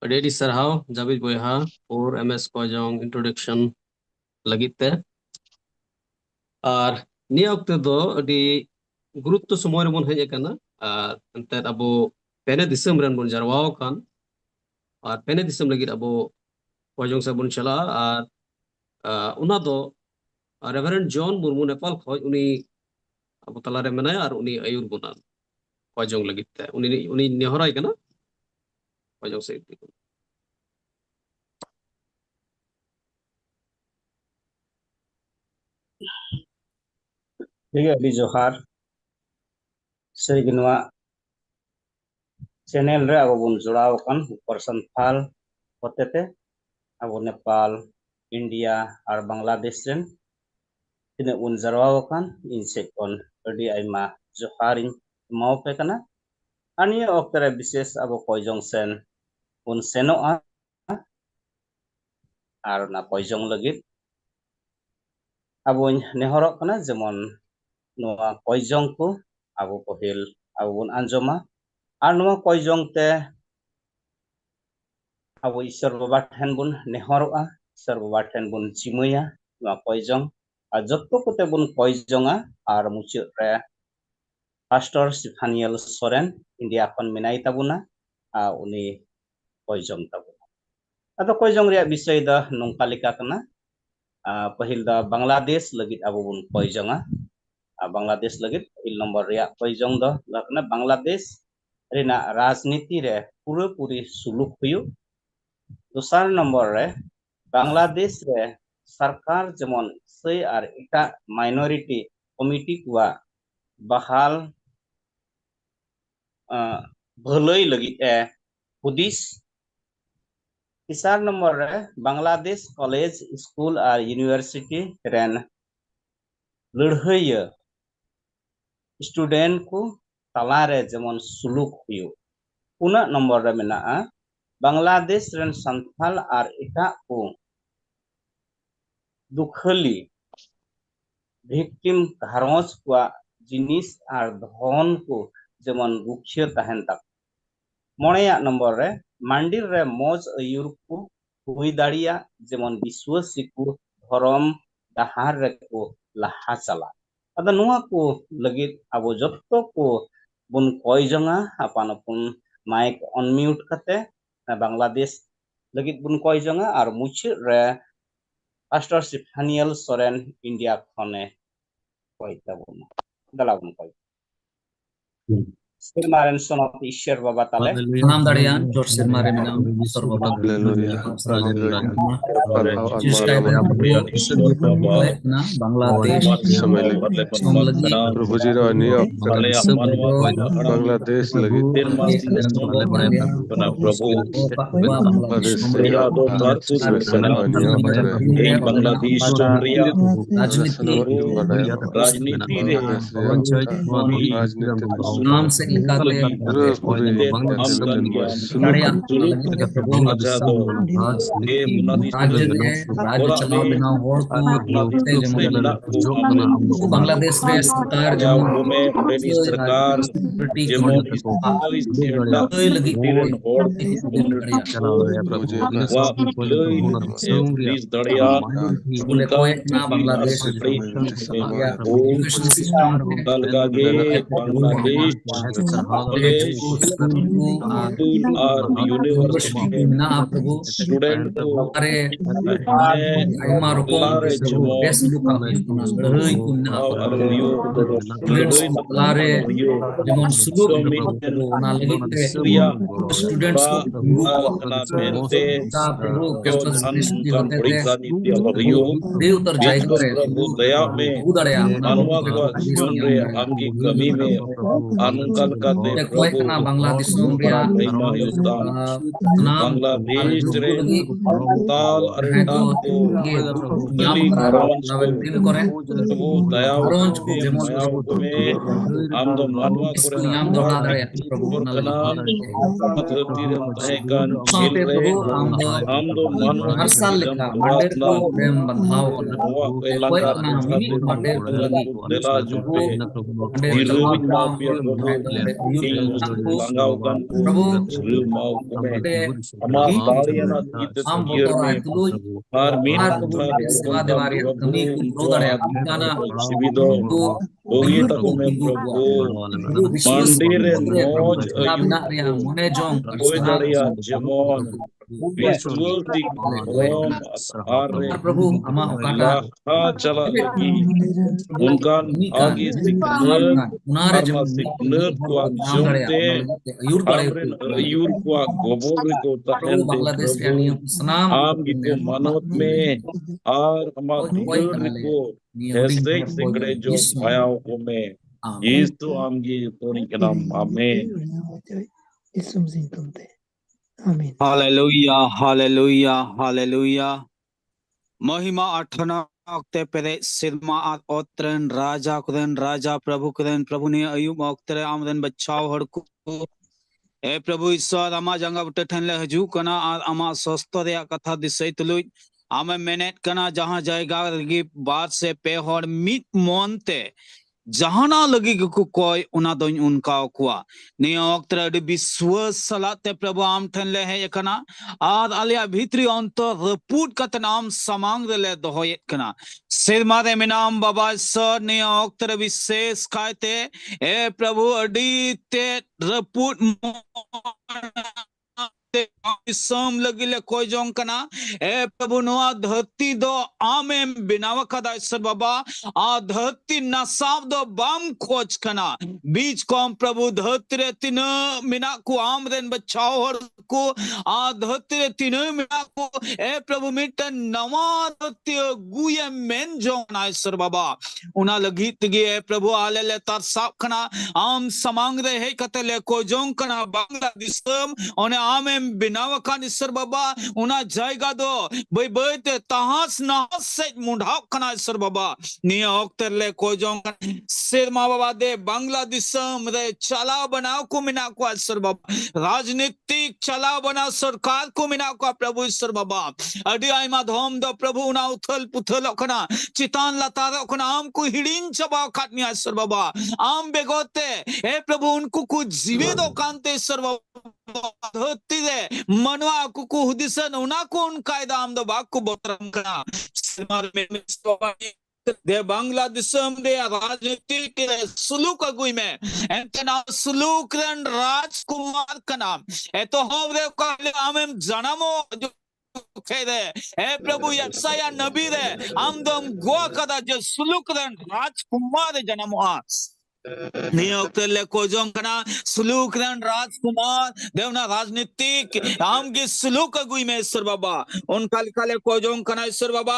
Adik sarhau Javid Boyha or MS Kojong introduction lagit te ar niya okte do adi gurutto somoy re bon hej akana ar ente abo pene disam ren bon jarwao kan ar pene disam lagit abo Kojong sa bon chala ar una do Reverend John Murmu Nepal khoj uni abo talare menaya ar uni ayur bona Kojong lagit te uni nehorai kana Kojong sa Jadi Adi Johar Seriginoa channel re abo bun jurau kan person fal hotete abo Nepal India ar Bangladesh ren tinak bun jarau kan insek on adi aima Joharin mau pe kana ani oktere bises abo Kojong sen bun senoa ar na Kojong lagit abo nehorok kana jemon noa Kojong ko abo pohil abo bun anjoma ar noa Kojong te abo Ishwar Baba then bun nehoroa Ishwar Baba then bun jimaya noa Kojong ar jotto kote bun Kojonga ar muchut re Pastor Sifaniel Soren India kon menai tabuna uni Kojong tabuna ado Kojong ria bisay da nongka leka kana pahil da Bangladesh lagit abo bun Kojonga Bangladesh lagit il nomor ria Kojong do lakna Bangladesh rena rajniti re pura puri suluk huyu dosar nomor re Bangladesh re sarkar jemon sei ar eta minority committee kuwa bahal bhalai lagit hudis tisar nomor re Bangladesh college school ar university ren lurhaya student ku talare jemon suluk huyu puna nomor re menaa Bangladesh ren santhal ar eta ku dukhali victim gharoj kuwa jinis ar dhon ku jemon rukhiya tahen tak moneya nomor re mandir re moj ayur ku hui daria jemon biswasi ku dhorom dahar re ku laha chala ada nuwa ku lagit abo jotto ku bun Kojonga apan apun mic on mute kate Bangladesh lagit bun Kojonga ar muchit re Pastor Sifaniel Soren India khone koita bun dalabun koi Sirmaren sonot Ishwar Baba tale नाम दड़ियान जोर सिर मारे में नाम ईश्वर बाबा ना बांग्लादेश प्रभु जी रो neo Bangladesh लगी प्रभु बांग्लादेश यादो तारतुस सना ए बांग्लादेश चोरिया राजनीति रे नाम से निकाले राज्य चलाव बिना होड़ को बांग्लादेश रे सरकार सरकार बांग्लादेश कॉलेज स्कूल और यूनिवर्सिटी है स्टूडेंट को लारे जमोन और रियो जेमन सुलूक स्टूडेंट्स को मेंटे जो अनकान परीक्षा नीति रियो प्रभु दया में मानवा को जीवन रे आमकी कमी में अनुकल करते प्रभु महिमा युद्धान बांग्लादेश रे ताल अरेटान को तली रॉन्च को प्रभु दया में हम तो मानवा को कना धरती रे तहेकान खेल रे हम तो मानवा प्रभु चला उनका आगे आम को मनोत में और हमारे को जो भायाओं को में यीशु आमगी तोरी के नाम आमीन हालेलुया हालेलुया हालेलुया महिमा अठना अक्ते पेरे सिरमा ओत्रन राजा कुदन राजा प्रभु कुदन प्रभु ने अयुब ओक्तरे आमदन बचाव हड़कु ए प्रभु ईश्वर आमा जंगा बुटे ठनले हजू कना आमा सस्तो रे कथा दिसै तुलुय आमे मेनेट कना जहां जायगा लगी बात से पे हड़ मिट मोनते जहाना लगी को कोई उना दोन उनका कुआ निया ओक्तरे अडी विश्वास सलाते प्रभु आम ठनले है एकना आद आलिया भीतरी अंतर रपूट कत नाम समांग ले दोहोयत कना सिरमा दे मिनाम बाबा सर निया ओक्तरे विशेष कायते ए प्रभु अडी ते रपूट सम लगिले कोई जों कना ए प्रभु नोआ धरती दो आमे बिनाव कदा ईश्वर बाबा आ धरती नसाव दो बाम खोज कना बीच कोम प्रभु धरती रे तीन मिना को आम देन बचाओ हर को आ धरती रे तीन मिना को ए प्रभु मिटन नवा धरती गुये मेन जों ना ईश्वर बाबा उना लगी तगी ए प्रभु आले ले तर साप कना आम समांग रे है कतले को जों कना बांग्लादेश ओने आमे बिनाव का ईश्वर बाबा उना जायगा दो बई बईते तहास नहास से मुंडाव कना ईश्वर बाबा निया ओक्तर ले कोई जों सिरमा बाबा दे बांग्लादेश रे चलाव बनाव को मिना को ईश्वर बाबा राजनीतिक चलाव बनाव सरकार को मिना को प्रभु ईश्वर बाबा अडी आइमा धोम दो प्रभु उना उथल पुथल कना चितान लतार कना आम को हिडिन चबा खाटनी ईश्वर बाबा आम बेगोते ए प्रभु उनको को जीवे दो कांते ईश्वर बाबा धरती दे मनवा कुकु हुदिसन उना को उन कायदा आम दो बाग को बोतरम कना सिमार में दे बांग्लादेश दे राजनीतिक सुलूक अगुई में एंतना सुलूक रन राजकुमार का नाम ए तो हम रे काले आमें जनामो जो खेदे ए प्रभु यसाया नबी दे आम दम गोवा कदा जो सुलूक रन राजकुमार जनामो नियोक्तले को जोंकना सुलूक रन राजकुमार देवना राजनीतिक आम के सुलूक अगुई में ईश्वर बाबा उन काले को जोंकना ईश्वर बाबा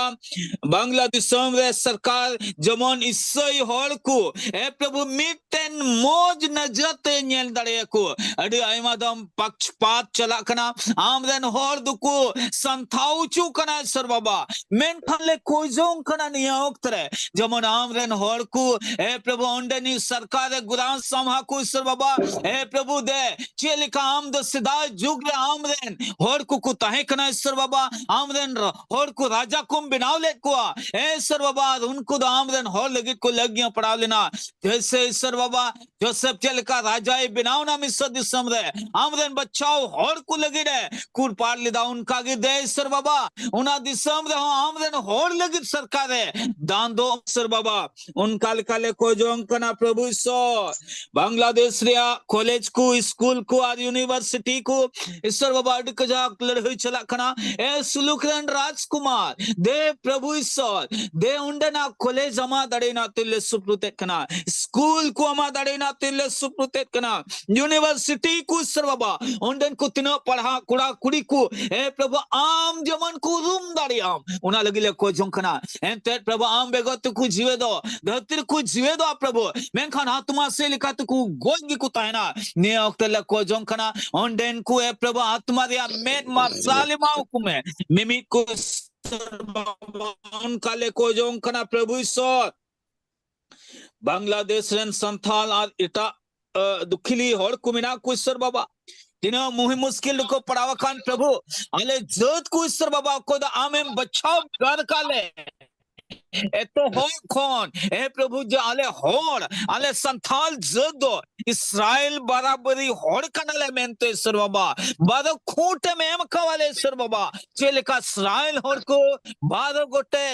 बांग्लादेश में सरकार जमन ईसाई हड़ को ए प्रभु मिटन मौज नजरते नेल दड़े को अडी आइमा दम पक्षपात चला कना आम देन हड़ दुको संथाउचु कना ईश्वर बाबा मेन खाले को जोंकना नियोक्तरे जमन आम देन हड़ को ए प्रभु अंडनी सरकार गुदान समहा को ईश्वर बाबा ए प्रभु दे चेलिका आम द सिदा जुग रे आम देन होर को ताहे कना ईश्वर बाबा आम देन होर को राजा को बिनाव ले को ए ईश्वर बाबा उनको द आम देन होर लगे को लगिया पड़ा लेना जैसे ईश्वर बाबा जोसेफ चेलिका राजा ए बिनाव नाम ईश्वर दिसम रे आम देन बचाओ होर को लगे रे कुर पार लिदा उनका गे दे ईश्वर बाबा उना दिसम रे आम देन होर लगे सरकार है दान दो ईश्वर बाबा उन काले को जो अंकना प्रभु ईश्वर बांग्लादेश रिया कॉलेज को स्कूल को और यूनिवर्सिटी को ईश्वर बाबा अड़क जाक लड़ाई चला कना ए सुलुकरन राजकुमार दे प्रभु ईश्वर दे उंडना कॉलेज अमा दड़ेना तिल्ले सुप्रुतेत कना स्कूल को अमा दड़ेना तिल्ले सुप्रुतेत कना यूनिवर्सिटी को ईश्वर बाबा उंडन को तिनो पढ़ा कुड़ा कुड़ी को ए प्रभु आम जमन को रूम दाड़ियाम उना लगिले को जोंकना एंते प्रभु आम बेगत को जीवे दो धरती को जीवे दो प्रभु मेनखान आत्मा से लिखात को गोजगी को तायना ने अक्तल को जोंकना ओंडेन को ए प्रभु आत्मा दिया मेन मासालिमाओ को में मिमी को उनकाले को जोंकना प्रभु ईश्वर बांग्लादेश रेन संथाल और इटा दुखिली हर को मिना को ईश्वर बाबा तीनों मुहि मुश्किल को पड़ावा खान प्रभु आले जोत को ईश्वर बाबा को दा आमें बचाव कर काले एतो हो कौन ए प्रभु जो आले संथाल जदो इस्राएल बराबरी होड़ कनाले मेंते ईश्वर बाबा बादो खूंटे में मकावाले ईश्वर बाबा चेले का इस्राएल होड़ को बादो गोटे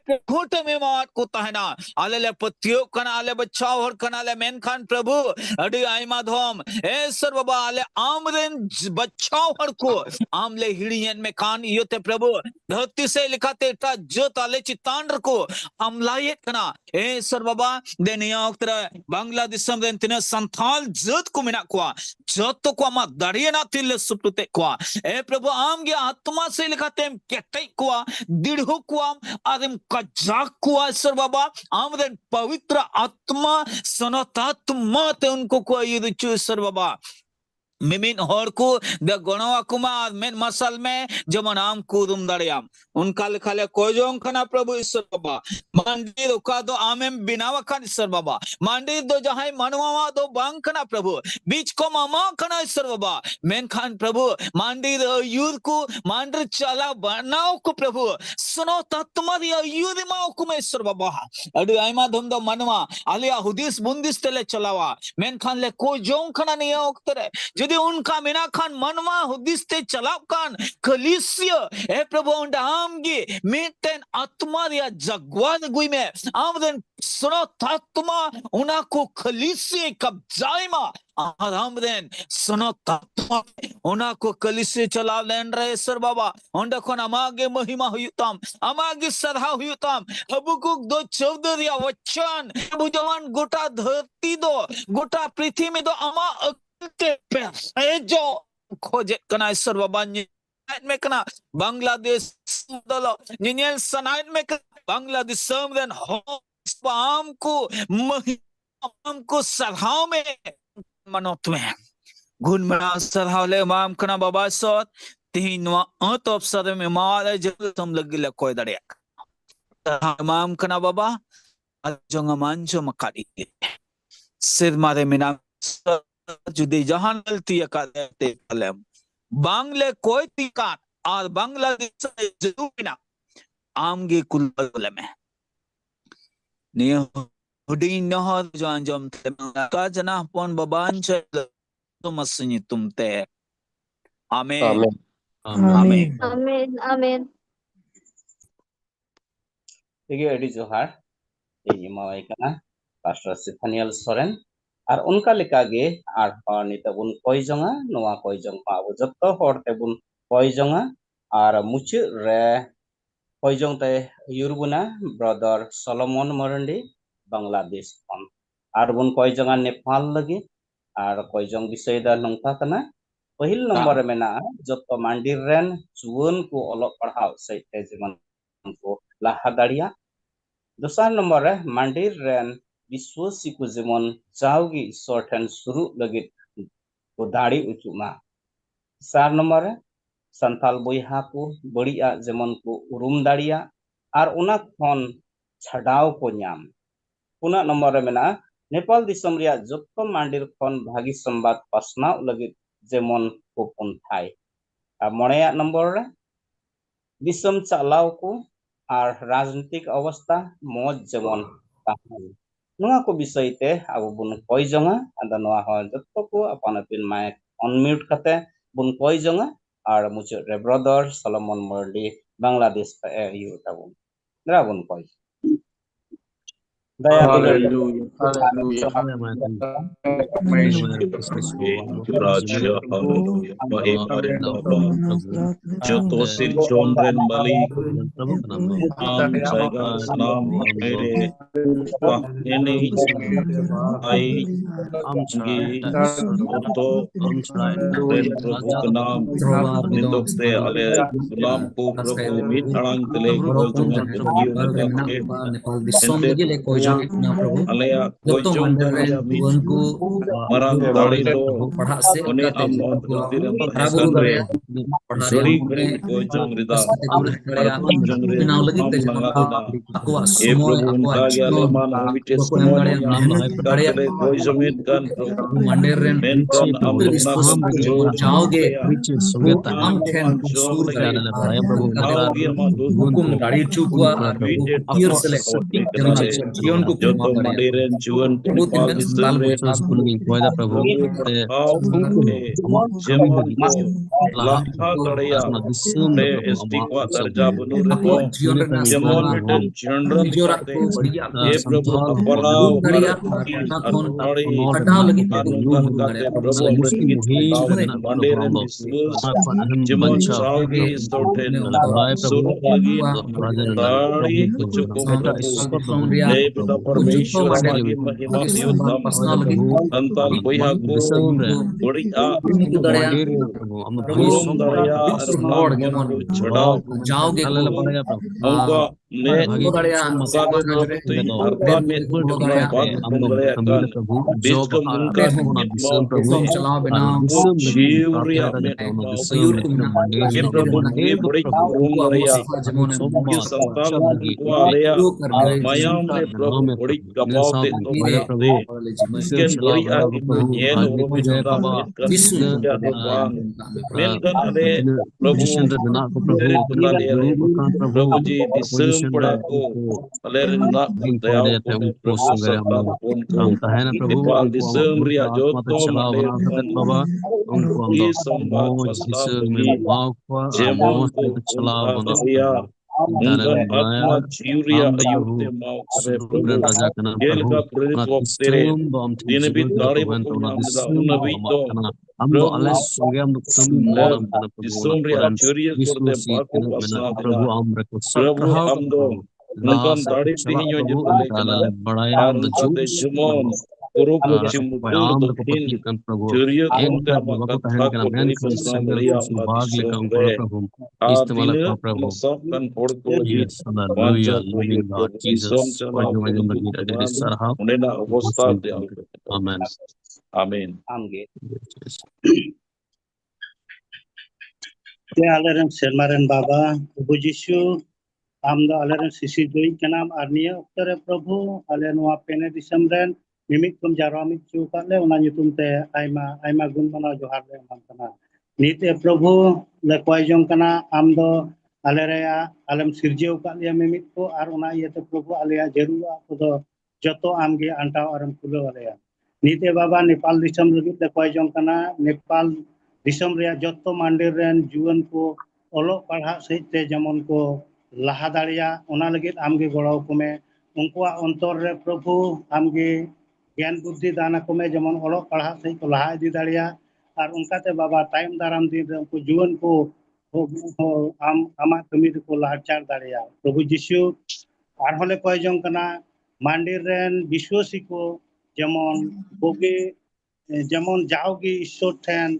खूंटे में मार को ताहना आले ले पतियो कना आले बचाव होड़ कनाले मेन खान प्रभु अड़ी आई माधोम ए ईश्वर बाबा आले आमरेन बचाव होड़ को आमले हिड़ियन में कान योते प्रभु धरती से लिखाते टा जो ताले चितांड्र को हमलाये कना ए ईश्वर बाबा देनिया उक्तरा बांग्लादेश में तिने संथाल जत को मिना कुआ जत को अमा दड़िये ना तिल्ले सुप्रुते कुआ ए प्रभु आम गे आत्मा से लिखाते हम केटे कुआ दिढ़ो कुआ आदम कजाक कुआ ईश्वर बाबा आमदेन पवित्र आत्मा सनतात्मा ते उनको कुआ युद्ध ईश्वर बाबा मिमिन हर को द गणवा कुमार मेन मसल में जमन आम कुदुम दड़ियाम उनका लिखाले कोजों खना प्रभु ईश्वर बाबा मंदिर का दो आमें बिनावा खान ईश्वर बाबा मंदिर दो जहां मनवा दो बांग खना प्रभु बीच को मामा खना ईश्वर बाबा मेन खान प्रभु मंदिर युद्ध को मंदिर चला बनाओ को प्रभु सुनो तत्मर युद्ध माओ को में ईश्वर बाबा अड़ी आइमा धम दो मनवा आलिया हुदिस बुंदिस तेले चलावा मेन खान ले कोजों खना नहीं ओक्तरे उनका मिना खान मनवा हुदिस्ते चलाव खान कलिसिया ए प्रभु आमगे मिटेन आत्मा या जगवान गुई में आमदन सुनो तात्मा उना को कलिसिया कब्जाइमा आमदन सुनो तात्मा उना को कलिसिया चलाव लेन रहे सर बाबा उंडा कोन अमागे महिमा हुयुताम अमागे सदा हुयुताम हबुकुक 2:14 या वचन प्रभु जवान गोटा धरती दो गोटा पृथ्वी में दो अमा जो खोजे कना ईश्वर बाबा में कना बांग्लादेश दलो नियल सनाइन में बांग्लादेश समदन हम को सभाव में मनोत में गुण मना सभाव ले माम कना बाबा सोत तीनवा अंत अवसर में मारे जब तुम लगी कोई दड़िया माम कना बाबा जोंगा मांजो मकाड़ी सिर मारे मिना जुदी जहां गलती करते कलम बांग्ले कोई तिकान और बांग्लादेश जरूर आमगे कुल में निय हुडी नहर जो अंजम का जना पन बबान तो मसनी तुमते आमीन आमीन आमीन आमीन ठीक है एडी जोहार ये मावाई कना पास्टर सिफानियल सोरेन और उनका लेका गे और नितबुन कोई जंगा नोआ कोई जंगा अब जत्तो होरते बुन कोई जंगा और मुच रे कोई जंगते युरबुना ब्रदर सोलोमन मरंडी बांग्लादेश खन और बुन कोई जंगा नेपाल लगी और कोई जंग विषय दा नंका कना पहिल नंबर में ना जत्तो मंदिर रेन जुवन को अलग पढ़ाव सहित जीवन को लाहा दाड़िया दोसर नंबर रे मंदिर रेन विश्वासी को जेमन चावगी ईश्वर ठन शुरू लगे को दाड़ी उचुमा 4 नंबर संथाल बोहा को बड़िया जेमन को उरुम दाड़िया और उना खन छड़ाव को नाम 5 नंबर में ना नेपाल दिसम रिया जत्तो मंदिर खन भागी संवाद पासना लगे जेमन को पुनथाय और 6 नंबर दिसम चलाव को और राजनीतिक अवस्था मौज जेमन नोआ को विषय ते अब बुन कोई जंगा अंदा नोआ हो जत्तो को अपन अपन माइक अनम्यूट करते बुन कोई जंगा और मुझे रे ब्रदर सोलोमन मर्डी बांग्लादेश का यू तबुन द्रा बुन कोई Daya dular Hallelujah. Raja, hallelujah. Mahimare Baba. Joto Chondren Balik. Am Jaiga Sanam Mere. Ini Ai Gi Joto Ren Prabhu ka naam nitok te ale gulam ko Prabhu mit arang tele koi jongan bukio na katke ente Prabhu alaya koi jong alaya mit marang dari do oni am no dharti re mathesan re gadi gadi koi jong rida ar koi jong re am langa da e Prabhu unka ge ale man homite small yam katele koi jongit kan Prabhu menkan am lugna kan jor जाओगे वो तो आम हम ठेन मान जोर सूर लगे करे आओगे हम दोस्तों हुकुम गाड़ी चुकवा वीटे ईयर से ले होते जरूर कनाले जीवन को जो कुमा तो करे मंडेरन जीवन वो दिन नेपाल में दिसम संताल रे प्रभु आओ के जेमन को लाखा तड़िया रे एस्टिकवा दर्जा बनूर aku दो जीवन रे नास्ता जेमन मिटन चिंड्रन निजोरा काते को बढ़िया ए प्रभु अपराव उन हर दरिया चीज नाथोन अथाड़ी हटाओ लगी अनुगन काते प्रभु अपने गीत गाओ मंडेरन बिस्वस जेमन चावगी सोटेन सुरुक लगी ताड़ी चुको प्रभु हे पिता परमेश्वर मागी महिमा दियोता संताल बोया को बड़ी आ उरुम दरिया अरनाम मन को छड़ाओ जाओगे उनका ने को का दो तो अरता में अपना बात बन गया कान बीच का उनका टिकट माओ में चलाओ बनाओ वो जीवरिया में माओ मयूर को के प्रभु ये बड़ी उरुम दरिया ये संताल को आलिया मायाम ने प्रभु बड़ी कपाव ते तो ते इसके बड़ी आ इतना येन उरुम इतना में कर क्या तो बांग मेन कर अरे प्रभु तेरे तुमरा ले रहे प्रभु जी दिसम पड़ा को अलेर ना दयाव को में प्रभु सत्ता उनको नेपाल दिसम रिया जो तो मंडे कौन ये संवाद प्रस्ताव लगी जेमन को उनका दरिया उनका आत्मा जीवरिया अयुते माओ करे प्रभु खेल का प्रेरित वक्त तेरे दिन भी दाढ़ी बको नाम दा उन भी तो प्रभु दिसम रिया चोरिया करते बाको असना दिना प्रभु हम दो उनका दाढ़ी पिहियो जितले कना आर उनका ते जुमोन गुरु को चिमुकुर दक्षिण चोरिया करते हम कथा को बड़ी बसना दरिया हम दिसम रे आदिन सब कन फोड़ को लगी वांचो को ये प्रभु दिसम चला प्रभु कुरान उन्हें ना अवस्था दे आमेन आमीन amge Te aleren sermaren baba Prabhu Jishu amda aleren sisi doi kanam arnia uktare Prabhu ale noa pene disam ren mimik kum jaramik chukat le una nyutum te aima gun mana johar le mantana nite Prabhu le koi jong kana amdo alereya alem sirjeu kat le mimik ko ar una yete Prabhu aleya jerua kodo joto amge antau aram kulo aleya nite baba Nepal disam lagi le koi jong kana Nepal दिसम रे जत्तो मांडेर rain जुवन को ओलो पढ़ा सहित जेमन को लाहा दाड़िया ओना लगित आमगे गड़ाव को में उनको अंतर रे प्रभु आमगे ज्ञान बुद्धि दाना को में जेमन ओलो पढ़ा सहित को लाहा इदी दाड़िया और उनका ते बाबा टाइम दाराम दिन रे उनको जुवन को आमा कमी को लाचार दाड़िया प्रभु जिसु आर होले कोय जंग कना मांडेर रेन विश्वासी को जेमन बोगे जेमन जाओगे ईश्वर ठेन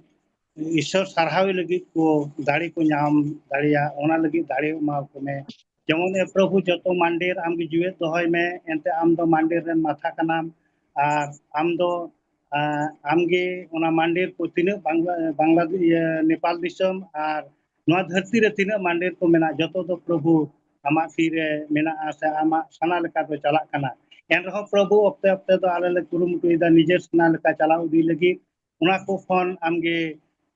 ईश्वर सारहावे लगी को दाड़ी को नाम दाड़िया ओना लगी दाड़ी मा को में जेमन ए प्रभु जतो मांडेर आमगे जुए दोहय में एंते आम दो मांडेर रेन माथा कनाम आर आम दो आमगे ओना मांडेर को तिना बांग्ला नेपाल दिसम आर नोआ धरती रे तिना मांडेर को मेना जतो दो प्रभु आमा तीरे मेना आसे आमा सना लेका तो चला कना एन रहो प्रभु अपते अपते तो आले ले कुरुमुटु इदा निजे सना लेका चलाउ दी लगी ओना को फोन आमगे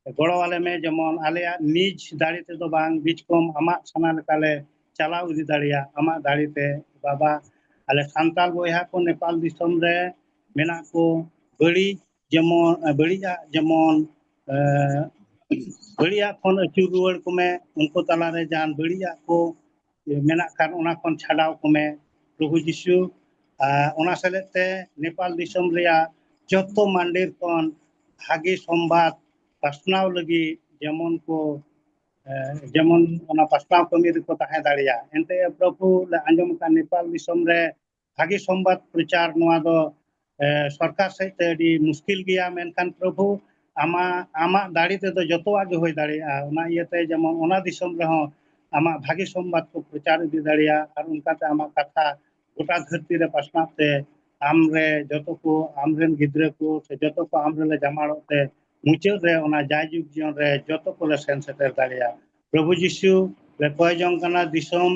गड़ो वाले में जेमन आलिया निज दाड़ी ते दो बांग बीच कम आमा सना लेकाले चलाउ इदी दाड़िया आमा दाड़ी ते बाबा आले सांताल बोया को नेपाल दिसम रे मेना को बड़ी जेमन बड़िया जेमन बड़िया खन अचूर रुआड़ को में उनको तला रे जान बड़िया को मेना खान ओना खन छाड़ाव को में प्रभु जिसु ᱚᱱᱟ ᱥᱮᱞᱮᱫ ᱛᱮ ᱱᱮᱯᱟᱞ ᱫᱤᱥᱚᱢ ᱨᱮᱭᱟᱜ ᱡᱚᱛᱚ ᱢᱟᱱᱰᱤᱨ ᱠᱷᱚᱱ ᱵᱷᱟᱜᱤ ᱥᱚᱢᱵᱟᱫ ᱯᱟᱥᱱᱟᱣ ᱞᱟᱹᱜᱤᱫ যেমন ᱚᱱᱟ ᱯᱟᱥᱱᱟᱣ ᱠᱟᱹᱢᱤ ᱨᱮᱠᱚ ᱛᱟᱦᱮᱸ ᱫᱟᱲᱮᱭᱟᱜ ᱮᱱᱛᱮ ᱯᱨᱚᱵᱷᱩ ᱞᱮ ᱟᱸᱡᱚᱢ ᱟᱠᱟᱫ ᱱᱮᱯᱟᱞ ᱫᱤᱥᱚᱢ ᱨᱮ ᱵᱷᱟᱜᱤ ᱥᱚᱢᱵᱟᱫ ᱯᱨᱚᱪᱟᱨ ᱱᱚᱣᱟ ᱫᱚ ᱥᱚᱨᱠᱟর ᱥᱮᱫ ᱛᱮ ᱟᱹᱰᱤ ᱢᱩᱥᱠᱤᱞ ᱜᱮᱭᱟ ᱢᱮᱱᱠᱷᱟᱱ ᱯᱨᱚᱵᱷᱩ ᱟᱢᱟᱜ ᱫᱟᱲᱮ ᱛᱮᱫᱚ ᱡᱚᱛᱚᱣᱟᱜ ᱜᱮ ᱦᱩᱭ ᱫᱟᱲᱮᱭᱟᱜᱼᱟ ᱚᱱᱟ ᱤᱭᱟᱹᱛᱮ ᱡᱮᱢᱚᱱ ᱚᱱᱟ ᱫᱤᱥᱚᱢ ᱨᱮᱦᱚᱸ ᱟᱢᱟᱜ ᱵᱷᱟᱜᱤ ᱥᱚᱢᱵᱟᱫ ᱠᱚ ᱯᱨᱚᱪᱟᱨ ᱤᱫᱤ ᱫᱟᱲᱮᱭᱟᱜᱼᱟ ᱟᱨ ᱚᱱᱠᱟᱛᱮ ᱟᱢᱟᱜ ᱠᱟᱛᱷᱟ গোটা ᱫᱷᱟᱹᱨᱛᱤ ᱨᱮ ᱯᱟᱥᱱᱟᱜ ᱛᱮ ᱟᱢᱨᱮ ᱡᱚᱛᱚ ᱠᱚ ᱟᱢᱨᱮᱱ ᱜᱤᱫᱽᱨᱟᱹ ᱠᱚ ᱥᱮ ᱡᱚᱛᱚ ᱠᱚ ᱟᱢᱨᱮᱞᱮ ᱡᱟᱢᱟᱲᱚᱜ ᱛᱮ ᱢᱩᱪᱟᱹᱫ ᱨᱮ ᱚᱱᱟ ᱡᱟᱭᱡᱩᱜᱽ ᱡᱤᱭᱚᱱ ᱨᱮ ᱡᱚᱛᱚ ᱠᱚᱞᱮ ᱥᱮᱱ ᱥᱮᱴᱮᱨ ᱫᱟᱲᱮᱭᱟᱜᱼᱟ ᱯᱨᱚᱵᱷᱩ ᱡᱤᱥᱩ ᱞᱮ ᱠᱚᱭ ᱡᱚᱝ ᱠᱟᱱᱟ ᱫᱤᱥᱚᱢ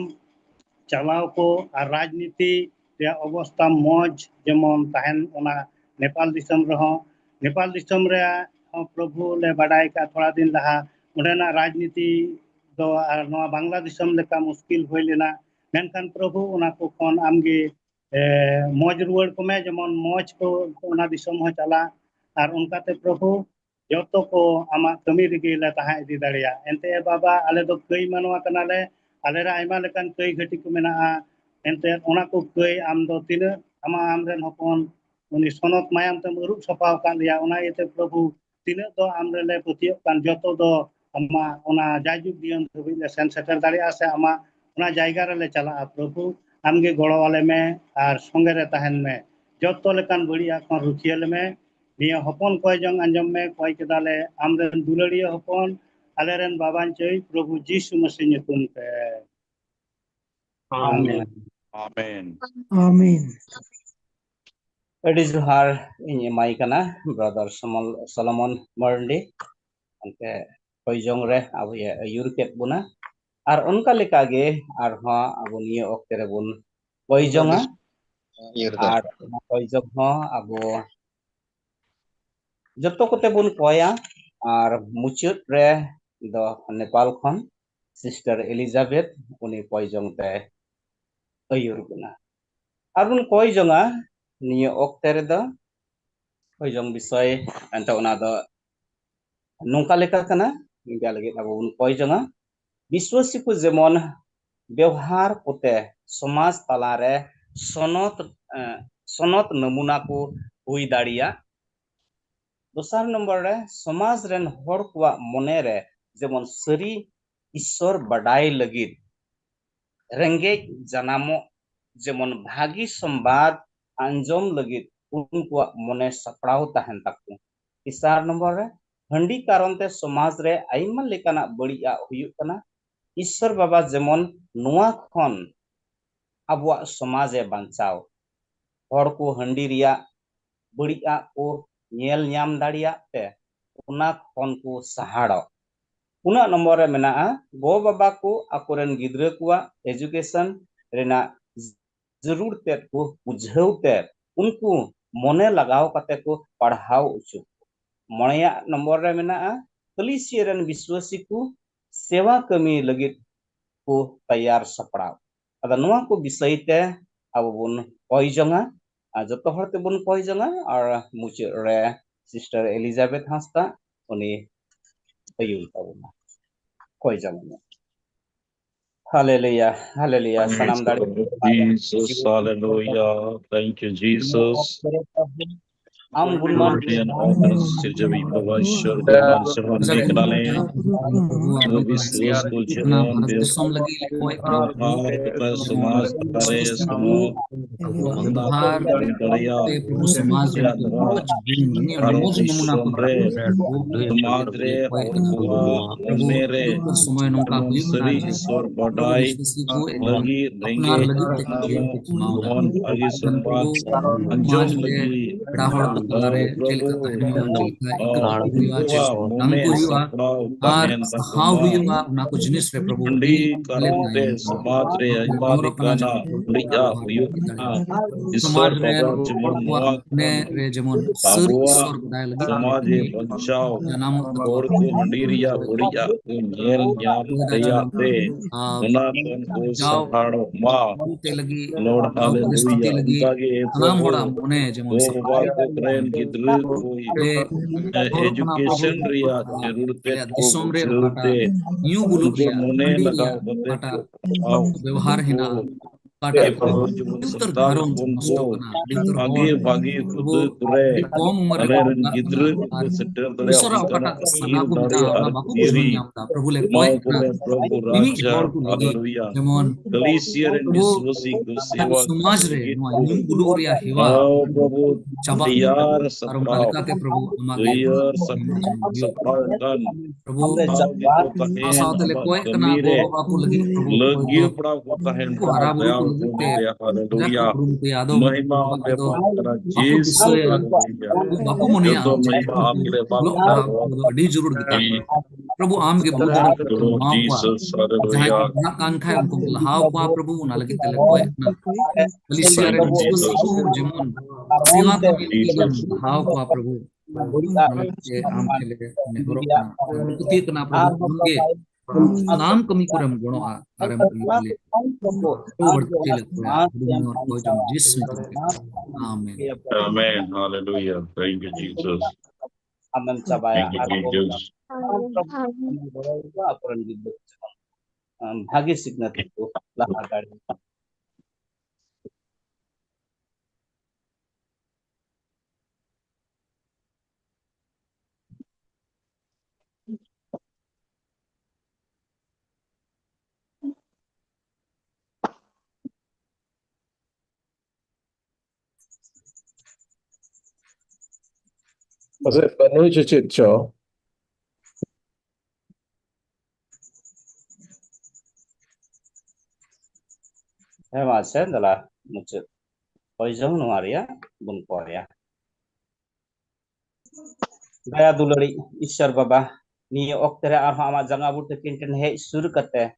ᱪᱟᱞᱟᱣ ᱠᱚ ᱟᱨ ᱨᱟᱡᱽᱱᱤᱛᱤ ᱨᱮᱭᱟᱜ ᱚᱵᱚᱥᱛᱟ ᱢᱚᱡᱽ ᱡᱮᱢᱚᱱ ᱛᱟᱦᱮᱱ ᱚᱱᱟ ᱱᱮᱯᱟᱞ ᱫᱤᱥᱚᱢ ᱨᱮᱦᱚᱸ ᱱᱮᱯᱟল ᱫᱤᱥᱚᱢ ᱨᱮᱭᱟᱜ ᱯᱨᱚᱵᱷᱩ ᱞᱮ ᱵᱟᱰᱟᱭ ᱠᱟᱜ ᱛᱷᱚᱲᱟ ᱫᱤᱱ ᱞᱟᱦᱟ ᱚᱸᱰᱮᱱᱟᱜ ᱨᱟᱡᱽᱱᱤᱛᱤ ᱫᱚ ᱟᱨ ᱱᱚᱣᱟ ᱵᱟᱝᱞᱟ ᱫᱤᱥᱚᱢ ᱞᱮᱠᱟ ᱢᱩᱥᱠᱤᱞ ᱦᱩᱭ ᱞᱮᱱᱟ ᱢᱮᱱᱠᱷᱟन ᱯᱨᱚᱵᱷᱩ ᱚᱱᱟ ᱠᱚ ᱠᱷᱚᱱ ᱟᱢᱜᱮ ᱢᱚᱡᱽ ᱨᱩᱣᱟᱹᱲ ᱠᱚᱢᱮ ᱡᱮᱢᱚᱱ ᱢᱚᱡᱽ ᱠᱚ ᱚᱱᱟ ᱫᱤᱥᱚᱢ ᱦᱚᱸ ᱪᱟᱞᱟᱜ ᱟᱨ ᱚᱱᱠᱟᱛᱮ ᱯᱨᱚᱵᱷᱩ ᱡᱚᱛᱚ ᱠᱚ ᱟᱢᱟᱜ ᱠᱟᱹᱢᱤ ᱨᱮᱜᱮ ᱞᱮ ᱛᱟᱦᱮᱸ ᱤᱫᱤ ᱫᱟᱲᱮᱭᱟᱜᱼᱟ ᱮᱱᱛᱮ ᱵᱟᱵᱟ ᱟᱞᱮ ᱫᱚ ᱠᱟᱹᱭ ᱢᱟᱱᱣᱟ ᱠᱟᱱᱟᱞᱮ ᱟᱞᱮ ᱨᱮ ᱟᱭᱢᱟ ᱞᱮᱠᱟᱱ ᱠᱟᱹᱭ ᱜᱷᱟᱹᱴᱤ ᱠᱚ ᱢᱮᱱᱟᱜᱼᱟ ᱮᱱᱛᱮ ᱚᱱᱟ ᱠᱚ ᱠᱟᱹᱭ ᱟᱢ ᱫᱚ ᱛᱤᱱᱟᱹᱜ ᱟᱢᱨᱮᱱ ᱦᱚᱯᱚᱱ ᱩᱱᱤ ᱥᱚᱱᱚᱛ ᱢᱟᱭᱟᱢ ᱛᱮᱢ ᱟᱹᱨᱩᱵ ᱥᱟᱯᱷᱟᱣ ᱟᱠᱟᱫ ᱞᱮᱭᱟ ᱚᱱᱟ ᱤᱭᱟᱹᱛᱮ ᱯᱨᱚᱵᱷᱩ ᱛᱤᱱᱟᱹᱜ ᱫᱚ ᱟᱢᱨᱮᱞᱮ ᱯᱟᱹᱛᱭᱟᱹᱜ ᱠᱟᱱ ᱡᱚᱛᱚ ᱫᱚ ᱟᱢᱟᱜ ᱚᱱᱟ ᱡᱟᱭᱡᱩᱜᱽ ᱡᱤᱭᱚᱱ ᱫᱷᱟᱹᱵᱤᱡ ᱞᱮ ᱥᱮᱱ ᱥᱮᱴᱮᱨ ᱫᱟᱲᱮᱭᱟᱜᱼᱟ ᱥᱮ ᱟᱢᱟᱜ ᱚᱱᱟ ᱡᱟᱭᱜᱟ ᱨᱮᱞᱮ ᱪᱟᱞᱟᱜᱼᱟ ᱯᱨᱚᱵᱷᱩ ᱟᱢᱜᱮ ᱜᱚᱲᱚ ᱟᱞᱮ ᱢᱮ ᱟᱨ ᱥᱚᱸᱜᱮ ᱨᱮ ᱛᱟᱦᱮᱱ ᱢᱮ ᱡᱚᱛᱚ ᱞᱮᱠᱟᱱ ᱵᱟᱹᱲᱤᱡᱟᱜ ᱠᱷᱚᱱ ᱨᱩᱠᱷᱤᱭᱟᱹ ᱞᱮᱢᱮ ᱱᱤᱭᱟᱹ ᱦᱚᱯᱚᱱ ᱠᱚᱭ ᱡᱚᱝ ᱟᱸᱡᱚᱢ ᱢᱮ ᱠᱚᱭ ᱠᱮᱫᱟᱞᱮ ᱟᱢᱨᱮᱱ ᱫᱩᱞᱟᱹᱲᱤᱭᱟᱹ ᱦᱚᱯᱚᱱ ᱟᱞᱮᱨᱮᱱ ᱵᱟᱵᱟᱧ ᱪᱟᱹᱭ ᱯᱨᱚᱵᱷᱩ ᱡᱤᱥᱩ ᱢᱟᱥᱤ ᱧᱩᱛᱩᱢ ᱛᱮ Amen. Amen. Amen. Adik Johar ini emai kana brother Solomon Marndi ante koijong re abu ya yurket buna ar onka leka ge ar ha abu niya okte re bun koijonga ar koijong ha abu joto kote bun koya ar muchut re do Nepal khon Sister Elizabeth uni koijong te ayur buna ar bun koijonga niya okte re do koijong bisoy anta ona do nongka leka kana india lagi abu bun koijonga विश्वासी को जेमन व्यवहार कोते समाज तालारे सनत नमूना को हुई दाड़िया दोसर number रे समाज रेन हर कुआ मने रे जेमन सरी ईश्वर बडाई लगित रेंगे जनामो जेमन भागी संवाद अंजम लगित उनकुआ मने सपड़ाव तहन तकु तीसर नंबर रे हंडी कारण ते समाज रे आइमा लेकाना बड़िया हुयुक कना ईश्वर बाबा जेमन नुआ खन अबुआ समाजे बांचाव हर को हंडी रिया बड़िया को नेल न्याम दाड़िया ते उना खन को सहाड़ो उना नंबर रे मेना गो बाबा को अकोरेन गिद्रे कुआ एजुकेशन रेना जरूरते को बुझावते उनको मने लगाव कते को पढ़ाव उचु मणया नंबर रे मेना कलिसियरन विश्वासी को सेवा कमी लगित को तैयार सपड़ाव अदा नुआ को विषय ते अब बुन कोइजंगा जतो हरते बुन कोइजंगा और मुचे रे सिस्टर एलिजाबेथ हंसता उनी अयुल ताबुना कोइजंगा हालेलुया हालेलुया सलाम दाड़ी Jesus, hallelujah. Thank you, Jesus. am gunman European authors Sirjavi Babashur Gunman Sirvan Nikanale Viswas Kulchiron Bihar Samaj Tare Samo व्यवहार ते प्रभु समाज रे मौज Dishon Re Samaj Re Mone Re समय नौका हुई Sari Sor Badai Lagi अपनार Renge लगी ते जीवन के चुनाव Mon Agi Samad Anjom Lagi बड़ा हड़ को तलारे चेलका तहन चेलका इकट्ठा हुआ नमको हुआ और हाउ हुआ ना को जिनिस रे प्रभु Andi Karante Samaj Re Aima हमरो कना Lekana Riya Huyukna समाज Isor रे Baba Jemon Noa ने रे जेमन सर ईश्वर Abua बदाय लगी Samaje Banchao नाम Orko Handiriya Buriya Nyel Nyam Daya Te Una Kon Ko Saharo Ma ते लगी Lord परिस्थिति Hallelujah लगी Unka Ge तमाम होड़ा Prabhu मोने जेमन Go सब Baba Ko Kren Gidru Ko ले Education Riya Jarurte ले Ko दिसोम रे Bujhaute न्यू बुलुक Unko लिया Mone मंडी Lagao लिया Bate बाटा Ko व्यवहार Hina Kata Prabhu jemon utar sental gharon hopon nosto ko kana utar bagi hor bagi Prabu kudu kure kom umar ale ren kana gidre ko setter dare usara onkana okata sana ir ko dare mena ar ona baku diri bujhon nyamta Prabu le mau koy na kure Prabhu mimi raja hor ko lagi haleluya jemon Galicia ren Prabu biswasi ko abu sewa samaj re git noa ko yum bulu ria hiwa mau Prabhu chaba tiyar ar ona saprau lekate Prabu amage tiyar yo saprau kan Prabu tau gitu tahen saute le aba koy kana go kamire baba ko lagi Prabu koy lagi do pernah ko tahen ku Prabhu hara buru daya ko ko lagi te daya jak haleluya buru te ado महिमा baba आपके do पास करा baku यीशु bisaya hallelujah baku जो monia तो je महिमा Prabu आपके लिए बाप ulok का para हो do adi jurur kita Prabu am ge bulu jurur kita Lord mau kwa Jesus jahan hallelujah ko na kan khai unko lahaw kwa Prabu na lagi tele koy na Malaysia thank ren you biswasi Jesus ko jemon siwa kami lagi Jesus lahaw kwa Prabu na lagi te am khele ne horok na uti kana Prabu unge नाम कमी करम गुणो आ आरम युले तो वर्ते ले कोया दुनिया और कोई जम जिसम तुमके आमीन amen hallelujah thank you Jesus Amen cabaya thank you Jesus apuran gitu bagi signet itu lah agak Pasal penuh cecit cho. masih adalah muncul poison nuaria bun korea gaya dulari ishar baba ni oktere arha ama janga bute kinten he sur kate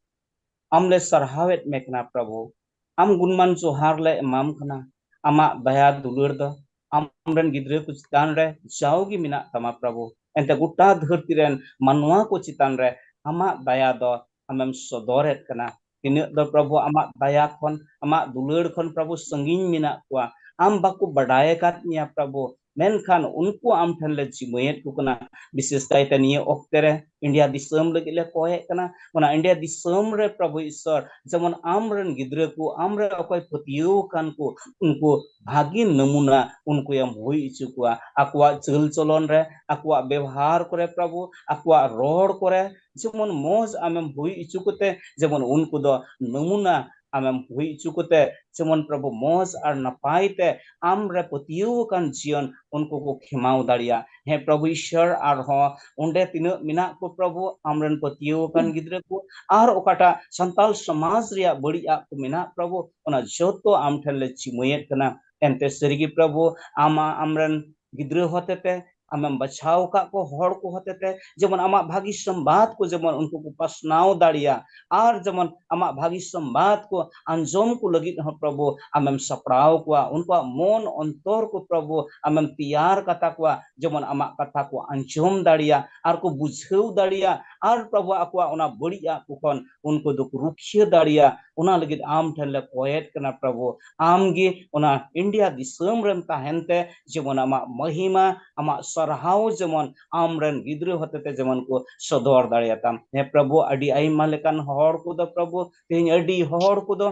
amle sarhawet mekna prabhu am gunman so harle imam kana ama baya dulur do amren gidre ku chitan re jaugi mina tama prabhu ente gutta dharti ren manwa ko chitan re ama baya do amem sodoret kana kini do prabhu ama baya kon ama dulur kon prabhu sangin mina kwa am baku badaya kat nia prabhu menkan unku am thanle jimayet ku kana bises kaita niye oktere india disam lagi le koye kana ona india disam re prabhu ishwar যেমন আমরেন গিদ্রে কো আমরা অকয় পতিও কান কো উনকো ভাগি নমুনা উনকো M হই ইচু কোয়া আকোয়া চল চলন রে আকোয়া ব্যবহার করে প্রভু আকোয়া রড় করে যেমন মজ আমেম হই ইচু কোতে যেমন উনকো দ নমুনা আমেম হই ইচু কোতে যেমন প্রভু মজ আর নাপাইতে আমরা পতিও কান জিয়ন उनको को खिमाव दाड़िया हे प्रभु ईश्वर और हो उंडे तीन मिना को प्रभु आमरन पतियो कान गिद्रे को आर ओकाटा संताल समाज रिया बड़िया को मिना प्रभु ओना जोतो आम ठले चिमयत कना एंते सरिगी प्रभु आमा आमरन गिद्रे होतेते आमम बचाव का को हड़ को होतेते जेमन आमा भागी संवाद को जेमन उनको को पसनाव दाड़िया आर जेमन आमा भागी संवाद को अंजोम को लगी हो प्रभु आमम सपड़ाव को उनको मन अंतर को प्रभु आमम तियार कथा को जेमन आमा कथा को अंजोम दाड़िया आर को बुझेव दाड़िया आर प्रभु आकुआ ओना बड़िया को कोन उनको दो रुखिया दाड़िया ओना लगी आम ठले कोयत कना प्रभु आमगे ओना इंडिया दिसम रम ताहेनते जेमन आमा महिमा आमा सरहाव जेमन आमरन गिद्रे होते जेमन को सदर दाड़ियाताम हे प्रभु अडी आइमा लेकान हड़ को दो प्रभु तेन अडी हड़ को दो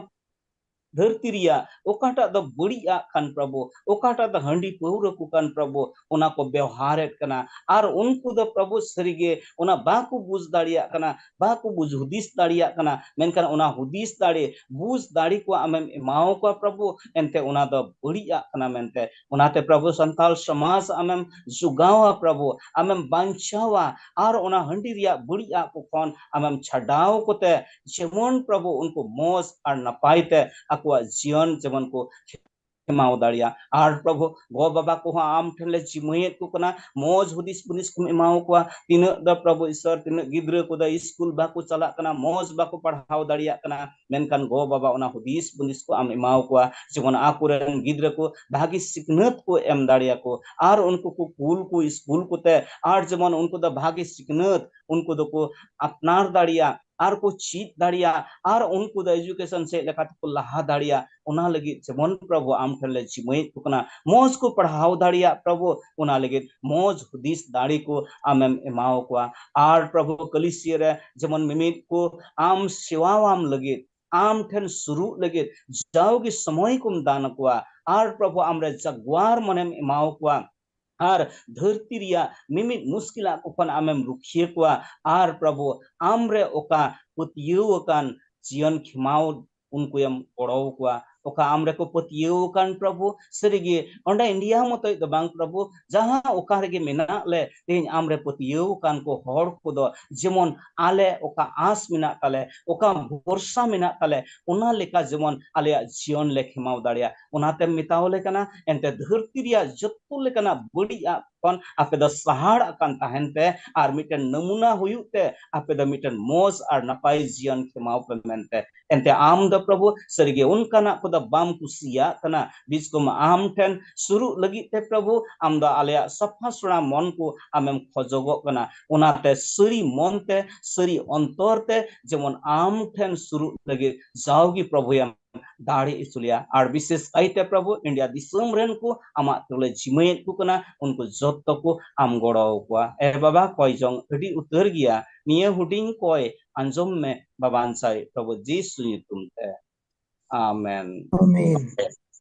धरती रिया ओकाटा द बड़िया कान प्रभु ओकाटा द हंडी पौर को कान प्रभु ओना को व्यवहार कना आर उनको द प्रभु सरीगे ओना बाकु बुझ दाड़िया कना बाकु बुझ हुदिस दाड़िया कना मेनकान ओना हुदिस दाड़े बुझ दाड़ी को आमेम एमाओ को प्रभु एनते ओना द बड़िया कना मेनते ओनाते प्रभु संताल समाज आमेम जुगावा प्रभु आमेम बांचावा आर ओना हंडी रिया बड़िया को कोन आमेम छडाव कोते जेमन प्रभु उनको मोस आर नपाइते आकुआ जीवन जेमन को एमाव दाड़िया आर प्रभु गो बाबा को आम ठले जिमयत को कना मोज हुदिस पुलिस को एमाव को तीन द प्रभु ईश्वर तीन गिद्रे को द स्कूल बाको चला कना मोज बाको पढ़ाव दाड़िया कना मेनकान गो बाबा ओना हुदिस पुलिस को आम एमाव को जेमन आकुरन गिद्रे को भागी सिकनत को एम दाड़िया को आर उनको को कुल को स्कूल को ते आर जेमन उनको द भागी सिकनत उनको द को अपनार दाड़िया आर को चीत दाड़िया आर उनको द एजुकेशन से लेका को लहा दाड़िया उना लगी जेमन प्रभु आम ठले जिमय कुकना मोज को पढ़ाव दाड़िया प्रभु उना लगी मोज हुदिस दाड़ी को आमेम एमाओ को आर प्रभु कलिसियर जेमन मिमित को आम सेवाव आम लगी आम ठेन सुरु लगे जाओगी समय कुम दान कुआ आर प्रभु आमरे जगवार मनेम इमाओ कुआ आर धरती रिया मिमित मुश्किला कुखन आमेम रुखिए कुआ आर प्रभु आमरे ओका पुतियो कान जीवन खिमाओ उनको यम ओड़ो कुआ ओका आमरे को पुतियो कान प्रभु सरिगे ओंडा इंडिया मतो द बांग प्रभु जहां ओका रेगे मेना ले तेन आमरे पुतियो कान को हड़ को दो जेमन आले ओका आस मिना ताले ओका भरोसा मिना ताले ओना लेका जेमन आले जीवन ले खिमाओ दाड़िया ओनाते मिताओले कना एंते धरती रिया जत्तो लेकना बड़िया कौन आपे द सहाड़ अकान ताहन पे आर मिटन नमूना हुयुक ते आपे द मिटन मोज आर नपाई जीवन खिमाओ पे मेनते एंते आम द प्रभु सरिगे उनकाना को द बाम कुसिया कना बीच को आम ठेन शुरू लगी ते प्रभु आम द आलेया सफा सुना मन को आमेम खजोगो कना ओनाते सरी मन ते सरी अंतर ते जेमन आम ठेन शुरू लगी जाओगी प्रभु यम दाढ़ी इसुलिया और विशेष काइते प्रभु इंडिया दिसम रेन को आमा तुले जिमेत को कना उनको जत्तो को आम गड़ो को ए बाबा कोई जों अडी उतर गया निये हुडिंग कोई अंजम में बाबान साई प्रभु जीसु तुम ते आमेन आमीन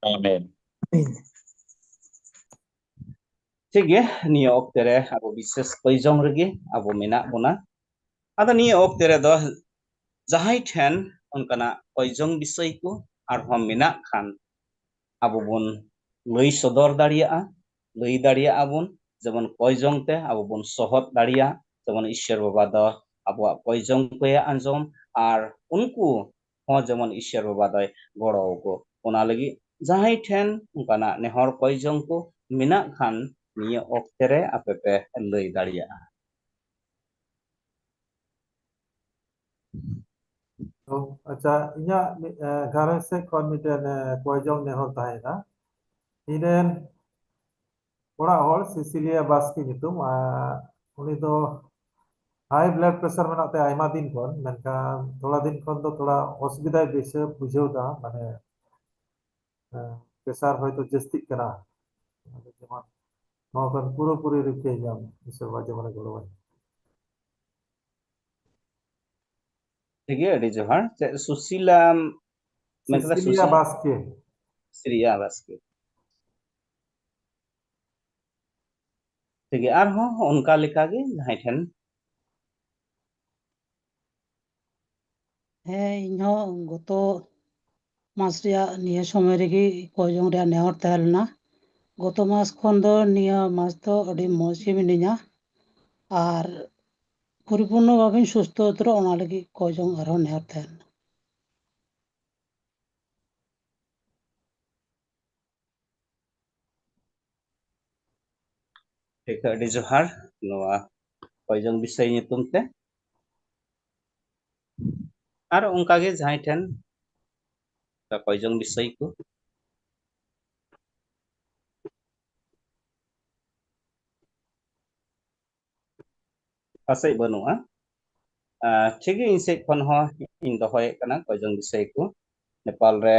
आमेन ठीक है निये ओक्ते रे अब विशेष कोई जों रगे अब मेना बोना आदा निये ओक्ते रे दो जहाई ठेन उनकना कोई जों विषय को और हम मेना खान अब बन लई सदर दाड़िया लई दाड़िया बन जेमन कोई जों ते अब बन सहत दाड़िया जेमन ईश्वर बाबा द अब कोई जों को आंजम और उनको हो जेमन ईश्वर बाबा द गड़ो को ओना लगी जहाई ठेन उनकना नेहर कोई जों को मेना खान निये ओक्ते रे आपे पे लई दाड़िया तो अच्छा इnya घरे से kon miten koyjong nehor tahena inen ᱚᱲᱟᱜ ᱦᱚᱲ ᱥᱤᱥᱤᱞᱤᱭᱟ ᱵᱟᱥᱠᱮ ᱧᱩᱛᱩᱢ ᱩᱱᱤ ᱫᱚ हाई ब्लड प्रेशर में आयमा दिन खन मेनखान थोड़ा दिन खन तो थोड़ा असुविधा बेसे बुझेदा माने प्रेशर हयतो जस्ती कना जेमन नोकन पूरा पूरी रिके जाम ईश्वर बाजे माने गड़ो ठीक है अड़ी जोहार सुशीला मेकला सिसिलिया बास्के श्रीया बास्के ठीक है आर हो उनका लिखा गे जहां ठेन इन्हों गतो मास निया समय रेगी कोयजों रे नेहर तहलना गतो मास खन दो निया मास तो अड़ी मौज के मिनिया और परिपूर्ण भावे सुस्थ उतरो ओना लगी कोयजों आरो नेहर तहलना ठीक है अड़ी जोहार नोआ कोयजों विषय नितुम ते आर उनका गे जहां ठेन कोयजों विषय को पासे बनुआ ठीक है इनसे खन हो इन दहोय कना कोयजों विषय को नेपाल रे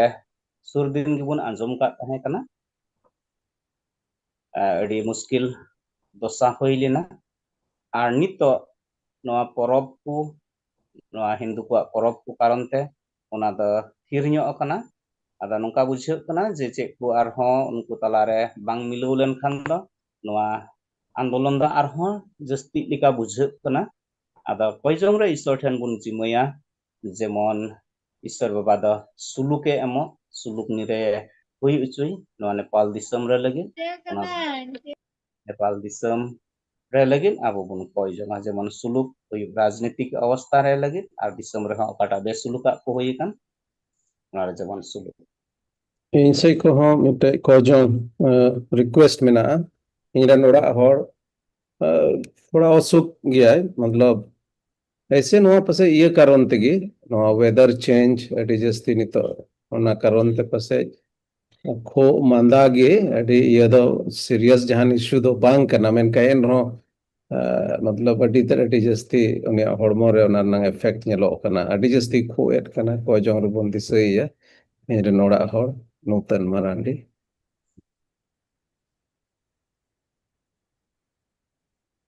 सुर दिन गिबुन आंजम का तहे कना अड़ी मुश्किल दशा होई लेना और नितो नोआ परब को नोआ हिंदू को परब को कारण ते ओना द थिर ᱧᱚᱜ अकना आदा नोंका बुझाᱹᱜ कना जे चे को आरहों उनको तलारे बांग मिलौ लेन खान दो नोआ आंदोलन दा आरहों जस्ती लिका बुझाᱹᱜ कना आदा कोयजों रे ईश्वर ठेन बुन जिमया जेमन ईश्वर बाबा द सुलुके एमो सुलुक निरे हुई उचुई नोआ नेपाल दिसम रे लगे नेपाल दिसम रे लगे आबो बुन कोयजों जेमन सुलुक हुई राजनीतिक अवस्था रे लगे आर दिसम रे ओकाटा बेसुलुका को हुई कान और जेमन सुलुक इनसे को हम मिटे कोयजों रिक्वेस्ट में ना इंग्लैंड ओड़ा हर थोड़ा असुख गया है मतलब ऐसे नोआ पसे ये कारण तेगी नोआ वेदर चेंज अडी जस्ती नितो ओना कारण ते पसे खो मांदा गे अडी ये दो सीरियस जहान इशू दो बांग करना मेन कायन रो मतलब अडी तर अडी जस्ती उनी हॉर्मो रे ओना नंग इफेक्ट नेलो कना अडी जस्ती खो एट कना कोयजों रे बोन दिसैया मेरे नोड़ा हर नूतन मरांडी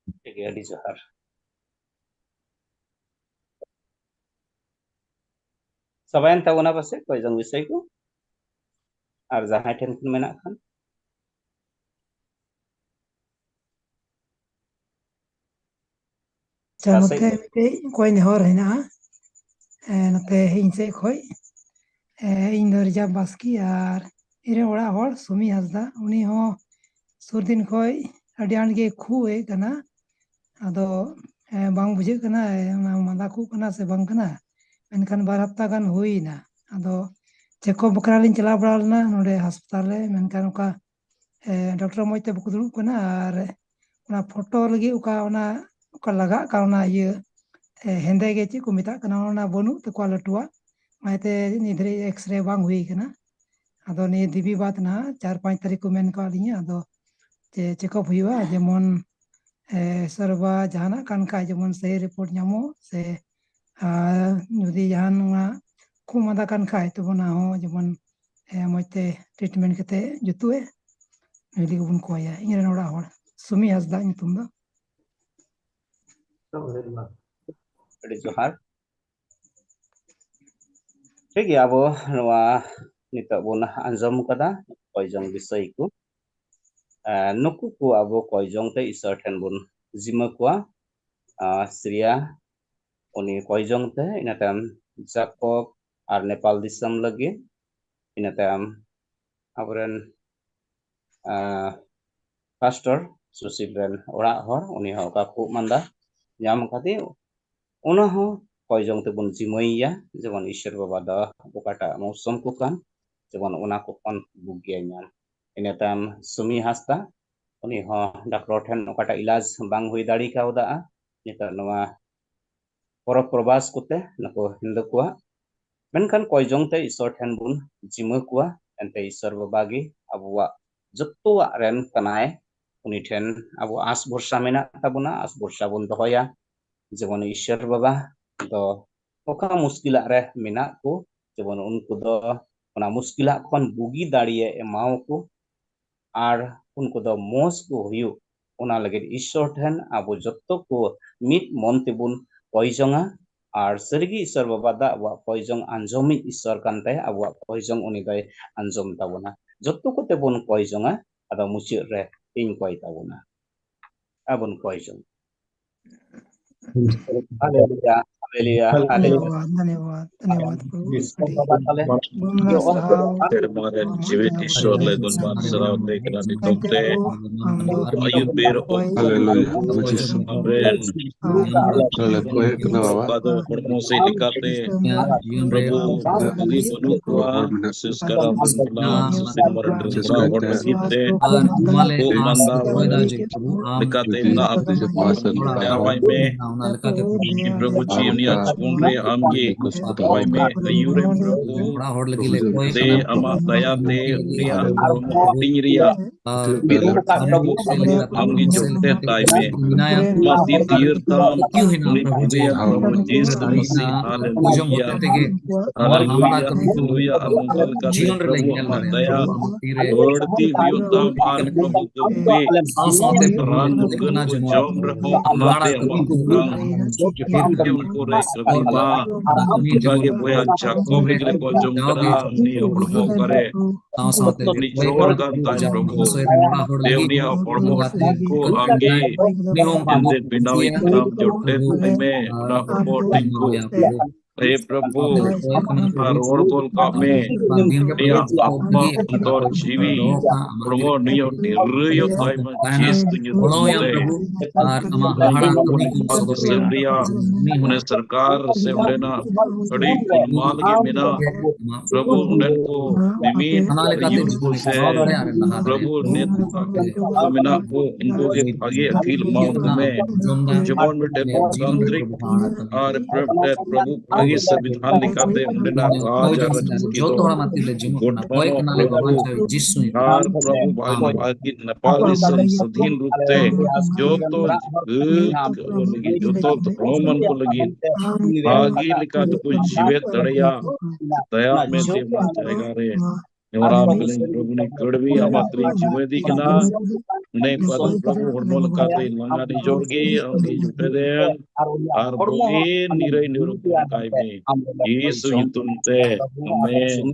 ठीक है अडी जोहार Sabayan tabuna pase koijong bisay ko ar jahay ten kun menak kan ᱱᱚᱛᱮ ᱢᱤᱫᱴᱮᱡ ᱚᱠᱚᱭ ᱱᱮᱦᱚᱨ ᱦᱮᱱᱟᱜᱼᱟ ᱱᱚᱛᱮ ᱤᱧ ᱥᱮᱫ ᱠᱷᱚᱡ ᱤᱧ ᱫᱚ ᱨᱤᱡᱟᱵᱽ ᱵᱟᱥᱠᱤ ᱟᱨ ᱤᱧᱨᱮᱱ ᱚᱲᱟᱜ ᱦᱚᱲ ᱥᱩᱢᱤ ᱦᱟᱸᱥᱫᱟ ᱩᱱᱤ ᱦᱚᱸ ᱥᱩᱨ ᱫᱤᱱ ᱠᱷᱚᱡ ᱟᱹᱰᱤ ᱟᱸᱴ ᱜᱮ ᱠᱷᱩᱜ ᱮ ᱠᱟᱱᱟ ᱟᱫᱚ ᱵᱟᱝ ᱵᱩᱡᱷᱟᱹᱜ ᱠᱟᱱᱟ ᱢᱟᱸᱫᱟ ᱠᱷᱩᱜ ᱠᱟᱱᱟ ᱥᱮ ᱵᱟᱝ ᱠᱟᱱᱟ ᱢᱮᱱᱠᱷᱟन 2 ᱦᱟᱯᱛᱟ ᱜᱟᱱ ᱦᱩᱭᱱᱟ ᱟᱫᱚ ᱪᱮᱠᱚᱯ ᱵᱟᱠᱷᱨᱟ ᱞᱤᱧ ᱪᱟᱞᱟᱣ ᱵᱟᱲᱟ ᱞᱮᱱᱟ ᱱᱚᱰᱮ ᱦᱟᱥᱯᱟᱛᱟᱞ ᱨᱮ ᱢᱮᱱᱠᱷᱟᱱ ᱚᱠᱟ ᱰᱚᱠᱴᱚᱨ ᱢᱚᱡᱽ ᱛᱮ ᱵᱟᱠᱚ ᱫᱩᱲᱩᱵ ᱠᱟᱱᱟ ᱟᱨ ᱚᱱᱟ ᱯᱷᱳᱴᱳ ᱞᱟᱹᱜᱤᱫ ᱚᱠᱟ ᱞᱟᱜᱟᱜ ᱠᱟᱱᱟ ᱚᱱᱟ ᱤᱭᱟᱹ ᱦᱮᱸᱫᱮ ᱜᱮ ᱪᱮᱫ ᱠᱚ ᱢᱮᱛᱟᱜ ᱠᱟᱱᱟ ᱚᱱᱟ ᱵᱟᱹᱱᱩᱜ ᱛᱟᱠᱚᱣᱟ ᱞᱟᱹᱴᱩᱣᱟᱜ ᱚᱱᱟᱛᱮ ᱱᱤᱛ ᱫᱷᱟᱹᱨᱤᱡ ᱮᱠᱥᱨᱮ ᱵᱟᱝ ᱦᱩᱭ ᱠᱟᱱᱟ ᱟᱫᱚ ᱱᱤᱭᱟᱹ ᱫᱮᱵᱤ ᱵᱟᱫ ᱱᱟᱦᱟᱜ 4-5 ᱛᱟᱹᱨᱤᱠᱷ ᱠᱚ ᱢᱮᱱ ᱠᱟᱣ ᱞᱤᱧᱟ ᱟᱫᱚ ᱡᱮ ᱪᱮᱠᱟᱯ ᱦᱩᱭᱩᱜᱼᱟ ᱡᱮᱢᱚᱱ ᱥᱟᱨᱵᱟ ᱡᱟᱦᱟᱱᱟᱜ ᱠᱟᱱ ᱠᱷᱟᱡ ᱡᱮᱢᱚᱱ ᱥᱮ ᱨᱤᱯᱳর্ট ᱧᱟᱢᱚᱜ ᱥᱮ যদি ᱡᱟᱦᱟᱱᱟᱜ ᱠᱷᱩᱜ ᱢᱟᱸᱫᱟ ᱠᱟᱱ ᱠᱷᱟᱡ ᱛᱚᱵᱮ ᱚᱱᱟ ᱦᱚᱸ ᱡᱮᱢᱚᱱ ᱢᱚᱡᱽ ᱛᱮ ᱴᱨᱤᱴᱢᱮন্ট ᱠᱟᱛᱮ ᱡᱩᱛᱩᱜᱼᱮ ᱱᱤᱭᱟᱹ ᱜᱮᱵᱚᱱ ᱠᱚᱭᱟ ᱤᱧᱨᱮᱱ ᱚᱲᱟᱜ ᱦᱚᱲ ᱥᱩᱢᱤ ᱦᱟᱸᱥᱫᱟ ᱧᱩᱛᱩᱢ ᱫᱚ ᱟᱹᱰᱤ ᱡᱚᱦᱟᱨ ᱴᱷᱤक ᱜᱮᱭᱟ ᱟᱵᱚ ᱱᱚᱣᱟ ᱱᱤᱛᱚᱜ ᱵᱚᱱ ᱟᱸᱡᱚᱢ ᱠᱟᱫᱟ ᱠᱚᱭᱡᱚᱝ ᱵᱤᱥᱚᱭ ᱠᱚ ᱱᱩᱠᱩ ᱠᱚ ᱟᱵᱚ ᱠᱚᱭᱡᱚᱝ ᱛᱮ ᱤᱥᱚᱨ ᱴᱷᱮᱱ ᱵᱚᱱ ᱡᱤᱢᱟᱹ ᱠᱚᱣᱟ ᱥᱨᱤᱭᱟ ᱩᱱᱤ ᱠᱚᱭᱡᱚᱝ ᱛᱮ ᱤᱱᱟᱹ ᱛᱟᱭᱚᱢ ᱡᱟᱠᱚᱵ ᱟᱨ ᱱᱮᱯᱟᱞ ᱫᱤᱥᱚᱢ ᱞᱟᱹᱜᱤᱫ ᱤᱱᱟᱹ ᱛᱟᱭᱚᱢ ᱟᱵᱚᱨᱮᱱ pastor ᱥᱩᱥᱤᱞ ᱨᱮᱱ ᱚᱲᱟᱜ ᱦᱚᱲ ᱩᱱᱤ ᱦᱚᱸ ᱚᱠᱟ ᱠᱷᱩᱜ ᱢᱟᱸᱫᱟ ᱧᱟᱢ ᱠᱟᱫᱮ ᱚᱱᱟ ᱦᱚᱸ ᱠᱚᱭᱡᱚᱝ ᱛᱮᱵᱚᱱ ᱡᱤᱢᱟᱹᱭᱟ ᱡᱮᱢᱚᱱ ᱤᱥᱚᱨ ᱵᱟᱵᱟ ᱫᱚ ᱚᱠᱟᱴᱟᱜ ᱢौसम ᱠᱚ ᱠᱟᱱ ᱡᱮᱢᱚᱱ ᱚᱱᱟ ᱠᱚ ᱠᱷᱚᱱ ᱵᱩᱜᱤᱭ ᱧᱟᱢ ᱤᱱᱟᱹ ᱛᱟᱭᱚᱢ ᱥᱩᱢᱤ ᱦᱟᱸᱥᱫᱟ ᱩᱱᱤ ᱦᱚᱸ ᱰᱟᱠᱛᱚᱨ ᱴᱷᱮᱱ ᱚᱠᱟᱴᱟᱜ ᱤᱞᱟᱡ ᱵᱟᱝ ᱦᱩᱭ ᱫᱟᱲᱮ ᱠᱟᱣᱫᱟ ᱱᱤᱛᱚᱜ ᱱᱚᱣᱟ ᱯᱚᱨᱚᱵ ᱯᱨᱚᱵᱟᱥ ᱠᱚᱛᱮ ᱱᱩᱠᱩ ᱦᱤᱱᱫᱩ ᱠᱚᱣᱟᱜ ᱢᱮᱱᱠᱷᱟन ᱠᱚᱭᱡᱚᱝ ᱛᱮ ᱤᱥᱚᱨ ᱴᱷᱮᱱ ᱵᱚᱱ ᱡᱤᱢᱟᱹ ᱠᱚᱣᱟ ᱮᱱᱛᱮ ᱤᱥᱚᱨ ᱵᱟᱵᱟ ᱜᱮ ᱟᱵᱚᱣᱟᱜ ᱡᱚᱛᱚᱣᱟᱜ ᱨᱮᱱ ᱠᱟᱱᱟᱭ उनी ठेन अब आस भरसा मेना ताबोना आस भरसा बन दहया जेमन ईश्वर बाबा तो ओका मुश्किला रे मेना को जेमन उनको दो ओना मुश्किला खन बुगी दाड़िए एमाओ को आर उनको दो मोस को हुयु ओना लगे ईश्वर ठेन अब जत्तो को मिट मन तेबुन कयजंगा आर सरगी ईश्वर बाबा दा अब कयजंग आंजोमी ईश्वर कानते अब कयजंग उनी दय आंजोम ताबोना जत्तो को तेबुन कयजंगा ada musik re ing koi tabuna abun koi jong haleluya haleluya haleluya धन्यवाद प्रभु Termare jivet ishwar le gunman sarav dekna nitomte ayubir amren kado hormo se likate prabhu bagi banu kwa siskara bunna sisin maran ora hor lagite ko manda likate na awai me prabhu ji unia chun re amge awai me ayure prabhu te ama daya te unia ting ria amgi jote tai me ma din tirtam uni puja prabhu jesu masih haleluya haleluya haleluya amgal kate prabhu ama daya बढ़ती हुई दाम आन प्रभु गब्बे ran Murugan को जम रहो अमाते अमाको रंग के उनको रे कभी माँ इबागे बोया जाकोब इगले को जम करा नी अपड़ो करे नी जोर गाता है प्रभु देवनिया अपड़ो को आगे इंदे बिना इतना जोटे में ना अपड़ो टिंको हे प्रभु रोड गोल का में निया आत्मा अंतर जीवी प्रभु निया निर्यो ताई में चेस तुझे तो सेवरिया उन्हें सरकार से उन्हें ना बड़ी कुलमाल के बिना प्रभु उन्हें को निमीत युग से प्रभु ने मिना को इनको के आगे अखिल मौत में जबोन में डेमोक्रेटिक और प्रभु आगे संविधान लिखाते उन्हें ना राजा रजस्की तो गोठनो प्रभु और प्रभु भाई नेपाली संसदीन रूपते जो तो लगी जो तो रोमन को लगी आगे लिखा तो कुछ जीवित दरिया दया में दे जाएगा रे Nyoram kalian Prabhu ni kedwi amatri cimedi kena ne padan Prabhu hormol kate langa di jorgi anggi juteden ar boin nirai nirum kai me Yesu hitung te amen.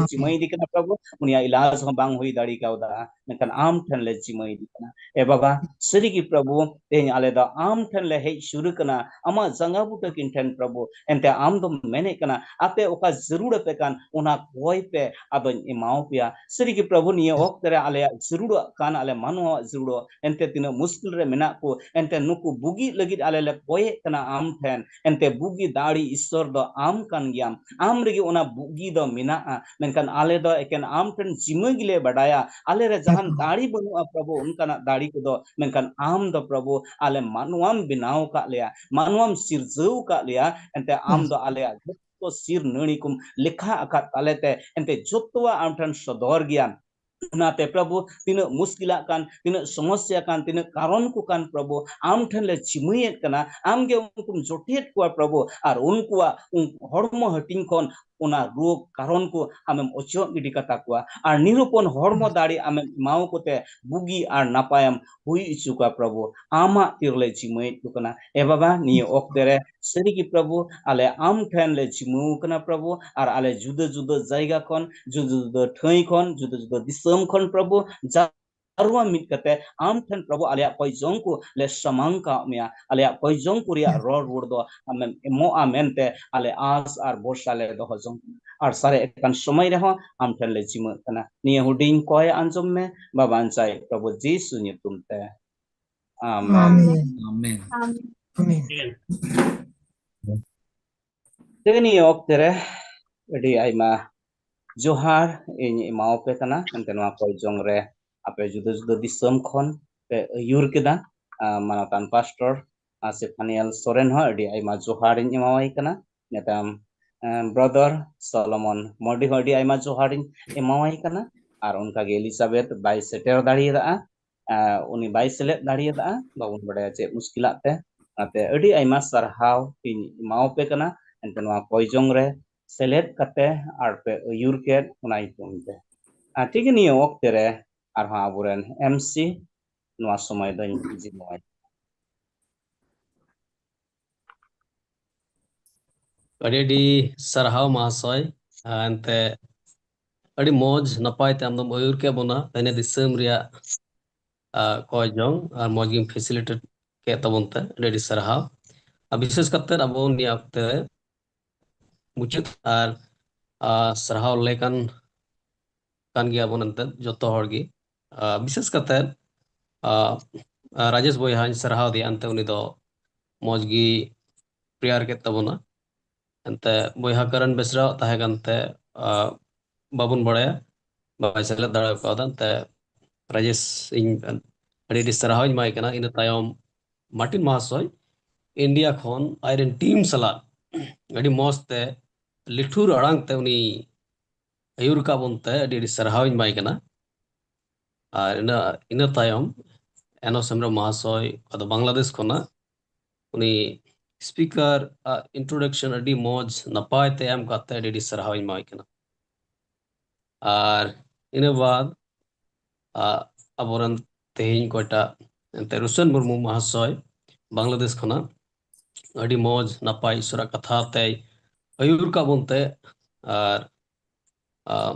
Cimai di kana Prabhu munia ilas hong bang hui dari kau da mekan am than le cimai di kana e baba seri ki Prabhu tehnya ale da am than le hei shuru kana ama zanga buta kin than Prabhu ente am dom mene kana ape oka zarur pe kan una koi pe adon imau pia seri ki Prabhu niya ok tere ale zarur kan ale manu zarur ente tina muskil re mena ko ente nuku bugi legit ale le koi kana am than ente bugi dari isor do am kan giam am regi una bugi do mina menkan ale do eken am ten jima gile badaya ale re jahan dari banu Prabhu unkana dari ko do menkan am do Prabhu ale manuam binau ka leya manuam sirjau ka leya ente am do ale to sir nani kum lekha akat talete ente jotwa am ten sodor gian Nate Prabhu tina muskila kan tina समस्या kan tina karon ku kan Prabhu am than le chimuyet kana am ge unkum jotiet ku Prabhu ar unkua hormo hating kon una rog karon ku amem ocho gidi kata ku ar nirupon hormo dari amem mau kote bugi ar napayam hui ichuka Prabhu ama tirle chimuyet ku kana e baba ni oktere seri ki Prabhu ale am than le chimu kana Prabhu ar ale juda juda jaiga kon juda juda thai kon juda juda disam kon Prabhu jarwa mit kate am than Prabhu alia koi jongku le samangka mea alia koi jongku ria ror wurdo amen mo amente ale as ar borsale do hojong ar sare ekan somai reho am than le chimu kana niya huding koi anjom me baban chai Prabhu Jesu nyutum te amen Amen. Amin. tegani oktere edi aima Johar ini mau pe kana ente noa koi jong re ape juda juda disam khon pe yur keda manatan pastor Stephaniel Soren ho edi aima Johar ini mau kana netam brother Solomon Modi ho edi aima Johar ini mau kana ar unka ge Elizabeth bai seter dari da uni bai selet dari da babun badaya che muskilat te ate edi aima sarhaw ini mau pe kana ente noa koi jong re selet kate ar pe yur ket unai tumte tigini niya okte re arha aburen MC noa somai dan jimoy ᱟᱹᱰᱤ ᱟᱹᱰᱤ ᱥᱟᱨᱦᱟᱣ ᱢᱟᱦᱟᱥᱚᱭ ᱮᱱᱛᱮ ᱟᱹᱰᱤ ᱢᱚᱡᱽ ᱱᱟᱯᱟᱭ ᱛᱮ ᱟᱢᱫᱚᱢ ᱟᱹᱭᱩᱨ ᱠᱮᱫ ᱵᱚᱱᱟ ᱛᱮᱱᱮ ᱫᱤᱥᱚᱢ ᱨᱮᱭᱟᱜ ᱠᱚᱭ ᱡᱚᱝ ᱟᱨ ᱢᱚᱡᱽ ᱜᱮᱢ ᱯᱷᱮᱥᱤᱞᱤᱴᱮᱴ ᱠᱮᱫ ᱛᱟᱵᱚᱱ ᱛᱮ ᱟᱹᱰᱤ ᱟᱹᱰᱤ ᱥᱟᱨᱦᱟᱣ ᱟᱨ ᱵᱤᱥᱮᱥ ᱠᱟᱛᱮ ᱟᱵᱚ ᱱᱤᱭᱟᱹ ᱚᱠᱛᱮ ᱢᱩᱪᱟᱹᱫ ᱟᱨ ᱥᱟᱨᱦᱟᱣ ᱞᱮᱠᱟᱱ kan gaya bon ante joto hor gi bises kate Rajesh boyha sarhaw di ante uni do moj gi priyar ket tabona ante boyha karan besra tahe gante babun badaya bai selet dara ko ante Rajesh in adi sarhaw mai kana ina tayom Martin Mahasoy India khon iron team sala adi moste lithur arang te uni ayur ka bonte adi sarhaw mai kana R ina tayom Enos Hembrem Mahasoy ado Bangladesh khona uni speaker introduction adi moj napay te am kate adi sarhaw mai kana ar ina bad aboran tehin kota ente Rusen Murmu Mahasoy Bangladesh khona adi moj napay isura katha te ayur ka bonte ar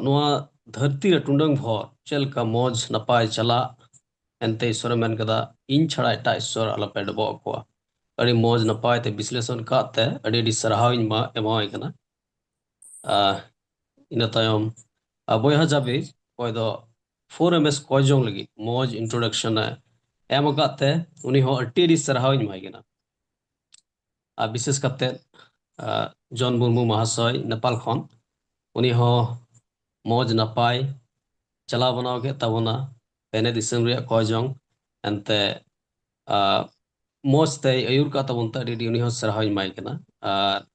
noa धरती रे टुंडंग भर चल का मौज नपाय चला एंते ईश्वर main कदा इन छड़ा एटा ईश्वर अलपे डबो को अड़ी मौज नपाय ते विश्लेषण काते अड़ी अड़ी सरहाव इन मा एमाय कना इन तायम बोयहा जाबे कोय दो 4MS कोयजोंग लगी मौज इंट्रोडक्शन एम काते उनी हो अड़ी अड़ी सरहाव इन माय कना विशेष काते जॉन मुर्मू महाशय नेपाल खन उनी हो मौज नपाय चला बनाव के तबना पेने दिसम रे कोजोंग एंते मौज ते अयुर का तबन ता डी उनी हो सरहाव माय कना आर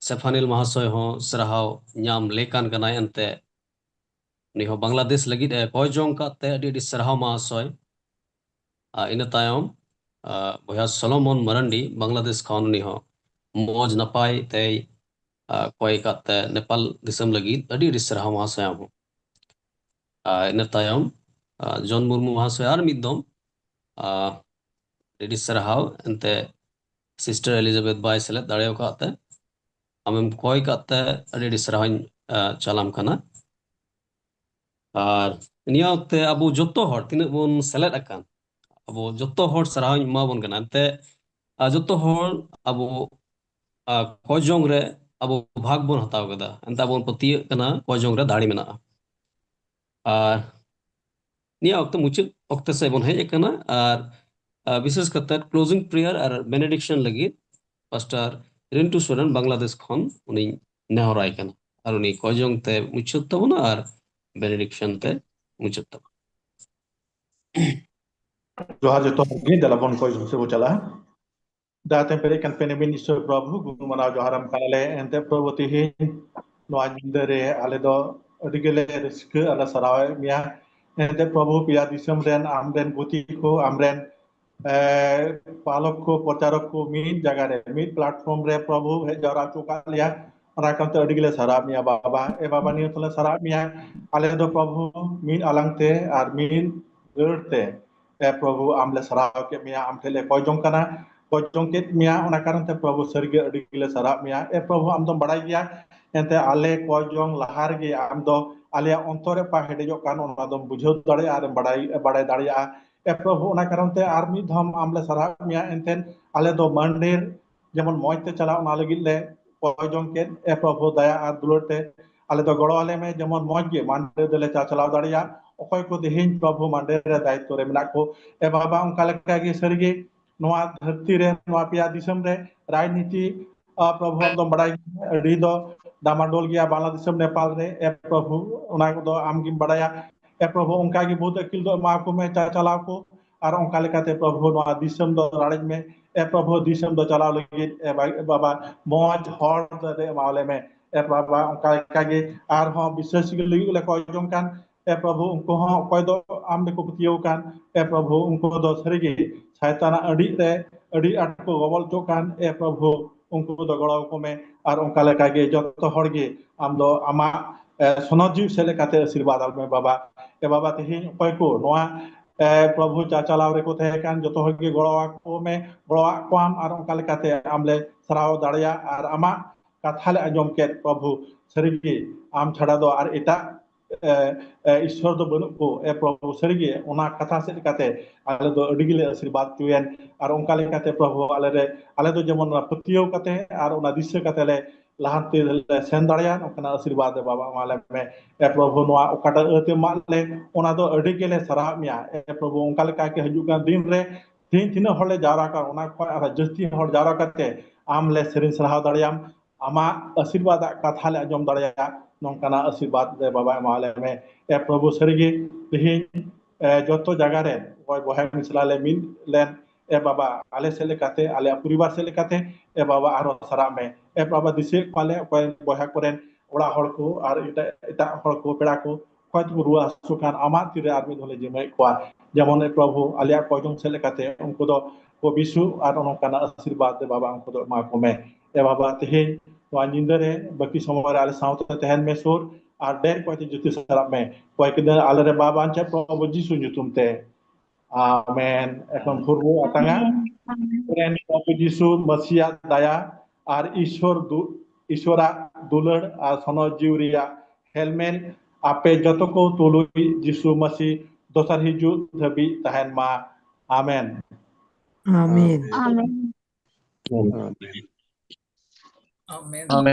सेफानिल महाशय हो सरहाव ᱧᱟᱢ लेकान कना एंते उनी हो बांग्लादेश लगी कोजोंग का ते डी सरहाव महाशय इन तायम बोया सोलोमन मरंडी बांग्लादेश खन उनी हो मौज नपाय ते ᱠᱚᱭ ᱠᱟᱛᱮ ᱱᱮᱯᱟᱞ ᱫᱤᱥᱚᱢ ᱞᱟᱹᱜᱤᱫ ᱟᱹᱰᱤ ᱟᱹᱰᱤ ᱥᱟᱨᱦᱟᱣ ᱢᱚᱦᱟᱥᱚᱭ ᱟᱢ ᱦᱚᱸ ᱤᱱᱟᱹ ᱛᱟᱭᱚᱢ ᱡᱚᱱ ᱢᱩᱨᱢᱩ ᱢᱚᱦᱟᱥᱚᱭ ᱟᱨ ᱢᱤᱫ ᱫᱚᱢ ᱟᱹᱰᱤ ᱥᱟᱨᱦᱟᱣ ᱮᱱᱛᱮ सिस्टर एलिजाबेथ बाय सेलेद दाड़ेव काते आमेम कॉय काते अड़ी सराहन चालाम कना और निया ओक्ते अबो जत्तो हर तिनाक बोन सेलेद अकान अबो जत्तो हर सराहन मा बोन कना एंते जत्तो हर अबो कॉजोंग रे अबो भाग बोन हताव कदा एंते बोन पतिय कना कॉजोंग रे दाड़ी मेना और निया ओक्ते मुचित ओक्ते से बोन हेज कना और विशेष करते क्लोजिंग प्रेयर और बेनेडिक्शन लगी पास्टर रिंटू सोरेन बांग्लादेश खन उनी नेहराय कना और उनी कॉजोंग ते मुचित तबना और बेनेडिक्शन ते मुचित तब जोहार जो तो दला बन कोई से वो चला दाते पेरे kan penemin ईश्वर प्रभु गुरु मना जोहारम काले एंते प्रभु तिहि नोआ जिंदरे आले दो अदिगले रिस्क आला सरावे मिया एंते प्रभु पिया दिसम रेन आमरेन गुति को आमरेन पालक को प्रचारक को मीन जगह रे मीन प्लेटफॉर्म रे प्रभु हे जरा चुका लिया राकंते अदिगले सराव मिया बाबा ए बाबा नियो तले सराव मिया आले दो प्रभु मीन अलंगते और मीन गरते ए प्रभु आमले सराव के मिया आमथेले कॉजोंग कना कॉजोंग के मिया ओना कारण ते प्रभु सरगे अडिगले सराव मिया ए प्रभु आम दो बड़ाई गया एंते आले कॉजोंग लहार गे आम दो आले अंतरे पा हेडेजो कान ओना दो बुझो दड़े आर बड़ाई दाड़िया ए प्रभु ओना कारण ते आर मी धम आमले सराव मिया एंतेन आले दो मंदिर जेमन मौजते चला ओना लगित ले कॉजोंग के ए प्रभु दया आर दुलरते आले दो गड़ो आले में जेमन मौज गे मंदिर दले चलाव दाड़िया ओकय को देहिन प्रभु मंदिर रे दायित्व रे मेना को ए बाबा उनका लेका गे सरगे नोआ धरती रे नोआ पिया दिसम रे राजनीति प्रभु हम दो बड़ाई अड़ी दो डामाडोल गया बांग्लादेश नेपाल रे ए प्रभु ओना को दो आम गिम बड़ाया ए प्रभु उनका गे बहुत अकिल दो मा को में चलाव को और उनका लेकाते प्रभु नोआ दिसम दो राज में ए प्रभु दिसम दो चलाव लगी ए बाबा मौज हर दे माले में ए बाबा उनका लेका गे आर हो विशेष लगी ले को जों कान ए प्रभु उनको हो कोई दो आम देखो पतियो कान ए प्रभु उनको दो सरगे शैताना अड़ी रे अड़ी आट को गबल चो कान ए प्रभु उनको दो गड़ाव को में और उनका लेका गे जतो हर गे आम दो आमा सनजीव से लेकाते आशीर्वाद आल में बाबा ए बाबा तेहि कोई को नोआ प्रभु चाचलाव रे को थे कान जतो हर गे गड़ाव को में गड़ाव को आम और उनका लेकाते आमले सराव दाड़िया और आमा कथा ले आंजम के प्रभु सरगे आम छड़ा दो और एटा ईश्वर दो बनु को ए प्रभु सरगे ओना कथा से लेकाते आले दो अडिगिले आशीर्वाद चुयन और उनका लेकाते प्रभु आले दो जेमन पतियो काते और ओना दिश्य काते ले लहाते सेन दाड़िया ओकना आशीर्वाद दे बाबा माले में ए प्रभु नोआ ओकाटा अते माले ओना दो अडिगिले सराह मिया ए प्रभु उनका लेका के हजुगा दिन रे तीन तीन हले जारा का ओना को जस्ती हर जारा काते आम ले सेरिन सराह दाड़ियाम आमा आशीर्वाद कथा ले आंजम दाड़िया नौकाना आशीर्वाद दे बाबा माले में ए प्रभु सरगे तेहिन जतो जगह रे कोई बहा मिसला ले मिन लेन ए बाबा आले से लेकाते आले परिवार से लेकाते ए बाबा आरो सरा में ए बाबा दिसे पाले कोई बहा कोरेन ओड़ा हड़ को और एटा हड़ को पेड़ा को कोई तो रुआ सुखान आमा तिरे आदमी धोले जिमै कोआ जेमन ए प्रभु आलिया कोजों से लेकाते उनको दो को बिसु और नौकाना आशीर्वाद दे बाबा उनको दो मा को में ए बाबा तेहिन तो निंदरे बाकी समय आले साउथ तहन में सोर और डेर कोई जुति सरब में कोई के आले रे बाबा अंचे प्रभु जीसु जुतुम ते आमेन এখন পূর্ব আতাঙ্গা প্রেম প্রভু যিশু মসিয়া দয়া আর ঈশ্বরা দুলড় আর সন জিউরিয়া হেলমেন আপে যত কো তুলুই যিশু মসি দোসার হিজু ধবি তাহেন মা আমেন আমিন Amen.